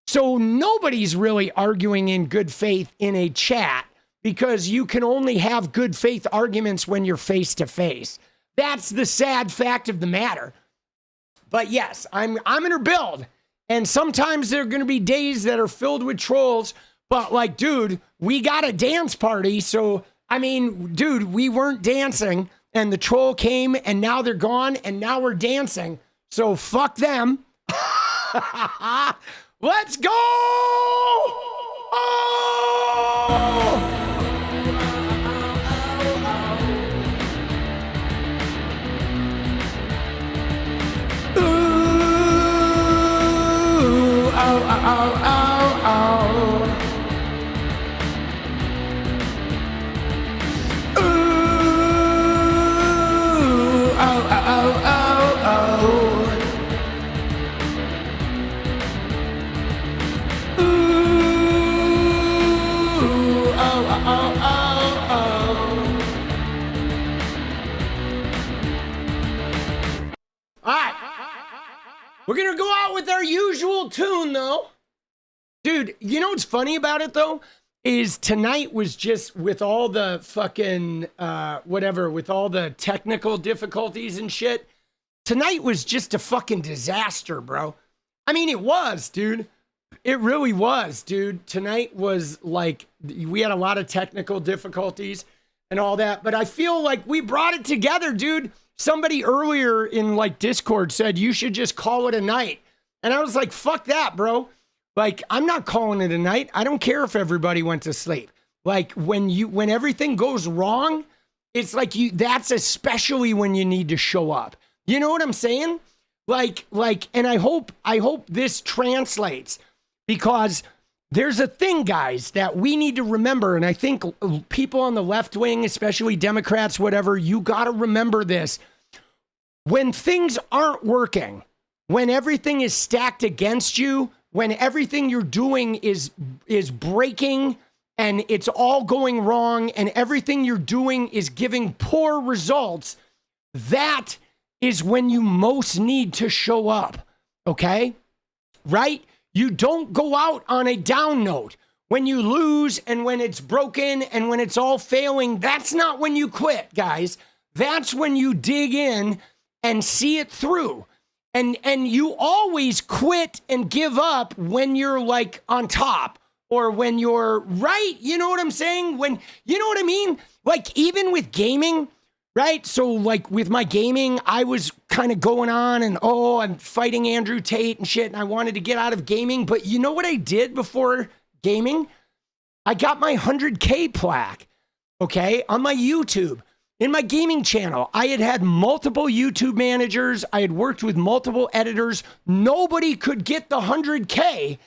Speaker 2: So nobody's really arguing in good faith in a chat because you can only have good faith arguments when you're face to face. That's the sad fact of the matter. But yes, I'm in her build. And sometimes there are going to be days that are filled with trolls. But, like, dude, we got a dance party. So, I mean, dude, we weren't dancing and the troll came and now they're gone and now we're dancing. So fuck them. Let's go. Oh! We're going to go out with our usual tune, though. Dude, you know what's funny about it, though? Is tonight was just with all the fucking, with all the technical difficulties and shit. Tonight was just a fucking disaster, bro. I mean, it was, dude. It really was, dude. Tonight was like, we had a lot of technical difficulties and all that, but I feel like we brought it together, dude. Somebody earlier in like Discord said, you should just call it a night. And I was like, fuck that, bro. Like, I'm not calling it a night. I don't care if everybody went to sleep. Like when everything goes wrong, it's like that's especially when you need to show up. You know what I'm saying? Like, and I hope this translates, because there's a thing, guys, that we need to remember. And I think people on the left wing, especially Democrats, whatever, you got to remember this. When things aren't working, when everything is stacked against you, when everything you're doing is breaking and it's all going wrong and everything you're doing is giving poor results, that is when you most need to show up, okay? Right? You don't go out on a down note. When you lose and when it's broken and when it's all failing, that's not when you quit, guys. That's when you dig in and see it through. And you always quit and give up when you're like on top or when you're right. You know what I'm saying? You know what I mean? Like even with gaming, right? So like with my gaming, I was kind of going on and I'm fighting Andrew Tate and shit. And I wanted to get out of gaming. But you know what I did before gaming? I got my 100K plaque, okay, on my YouTube. In my gaming channel, I had multiple YouTube managers. I had worked with multiple editors. Nobody could get the 100K.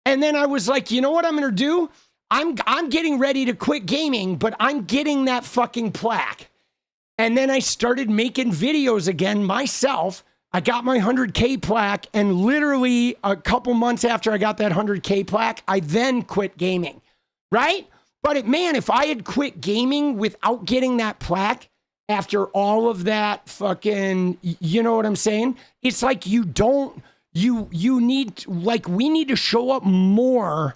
Speaker 2: And then I was like, you know what I'm going to do? I'm getting ready to quit gaming, but I'm getting that fucking plaque. And then I started making videos again myself. I got my 100K plaque, and literally a couple months after I got that 100K plaque, I then quit gaming, right? But man, if I had quit gaming without getting that plaque after all of that fucking, you know what I'm saying? It's like we need to show up more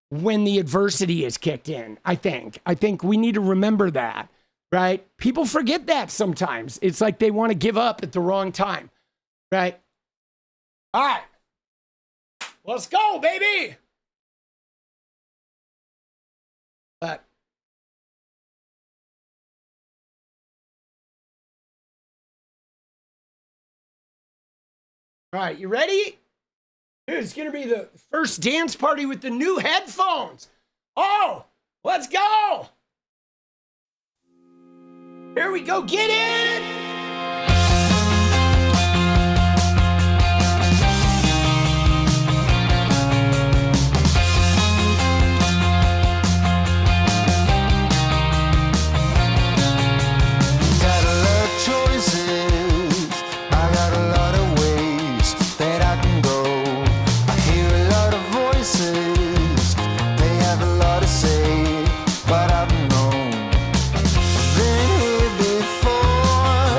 Speaker 2: when the adversity is kicked in, I think we need to remember that, right? People forget that sometimes. It's like they want to give up at the wrong time, right? All right. Let's go, baby. But all right, you ready? Dude, it's gonna be the first dance party with the new headphones. Oh, let's go. Here we go, get in.
Speaker 10: But I've known, been here before.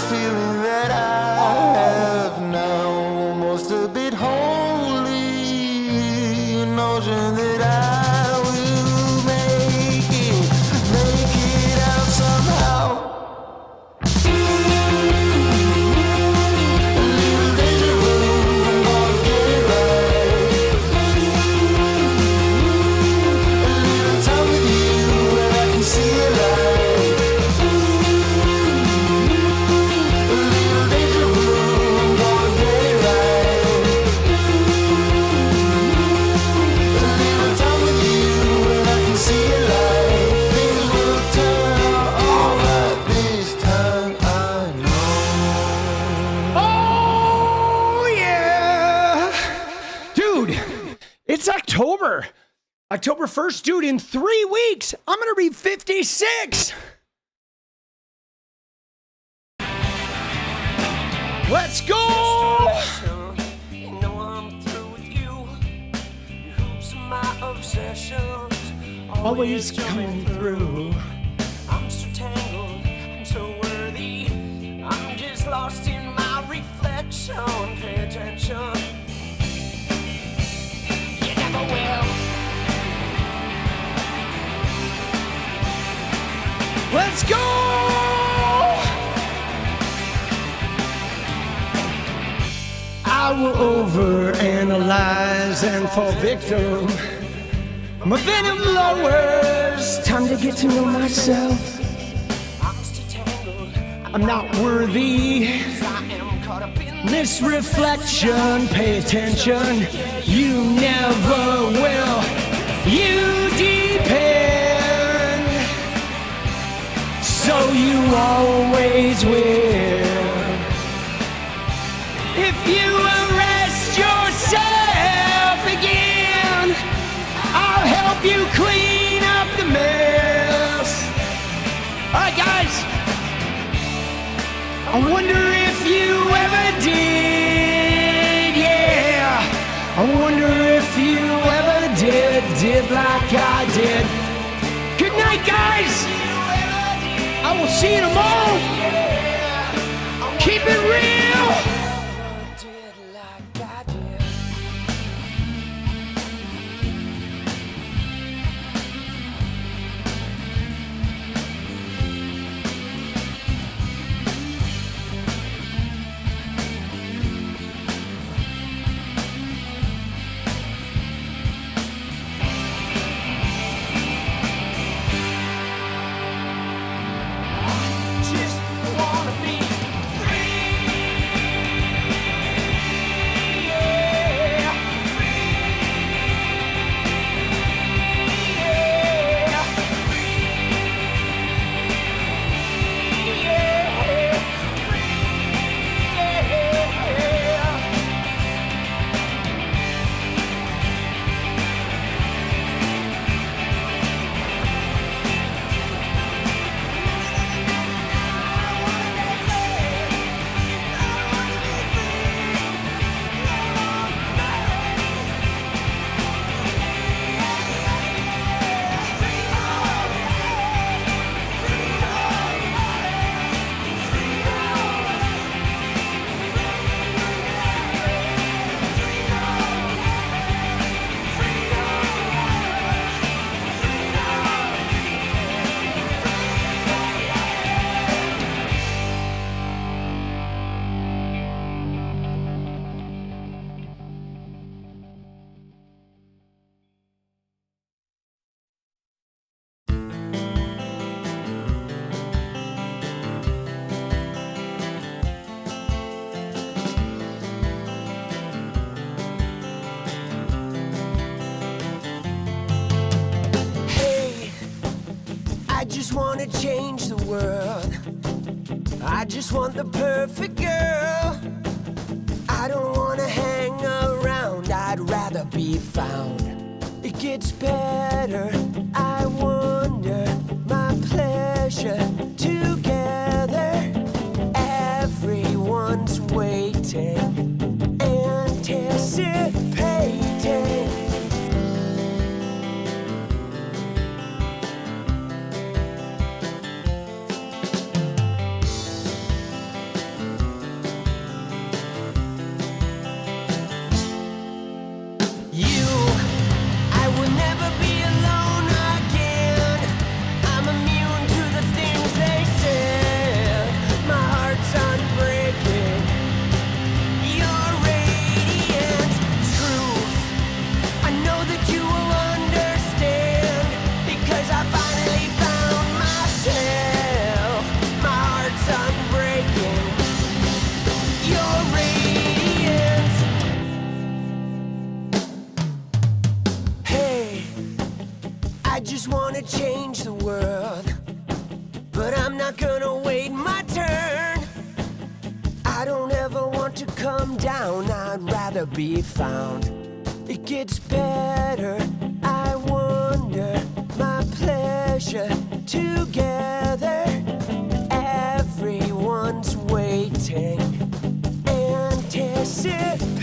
Speaker 1: feeling that I have now, almost a bit holy, a notion that I will make it out somehow. A little deja vu, I'm gonna get it right. A little time with you and I can see it light. A little deja vu, I'm gonna get it right. A little time with you and I can see it light. Things will turn out alright this time, I know.
Speaker 2: Oh, yeah. Dude, it's October. October 1st, dude, in 3 weeks, I'm going to be 56. Let's go.
Speaker 1: You know I'm through with you. Your hoops are my obsessions.
Speaker 2: Always coming through.
Speaker 1: I'm so tangled, I'm so worthy. I'm just lost in my reflection. Pay attention. You never will.
Speaker 2: Let's go. I will overanalyze and fall victim. My venom lowers. Time to get to know myself.
Speaker 1: I'm still tangled.
Speaker 2: I'm not worthy.
Speaker 1: I am caught up in
Speaker 2: This reflection, pay attention. You never will. You depend. So you always will. If you arrest yourself again, I'll help you clean up the mess. Alright, guys. I wonder if you ever did, yeah. I wonder if you ever did like I did. Good night, guys. I will see you tomorrow. Keep it real.
Speaker 1: did like I did. Just wanna be free, yeah. Hey, I just wanna change the world. I just want the perfect girl. I don't wanna hang around, I'd rather be found. It gets better, I wonder, my pleasure together. Everyone's waiting, anticipating. I'm down, I'd rather be found. It gets better, I wonder, my pleasure together. Everyone's waiting, anticipating.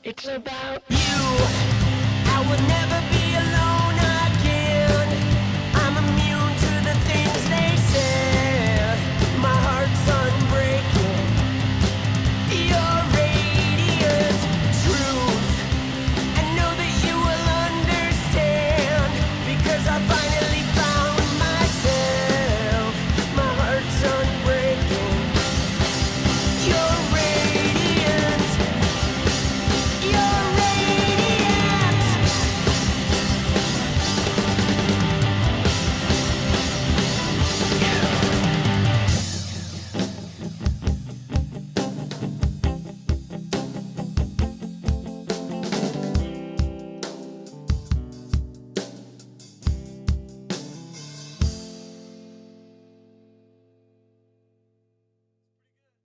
Speaker 1: It's about you. I would never be alone.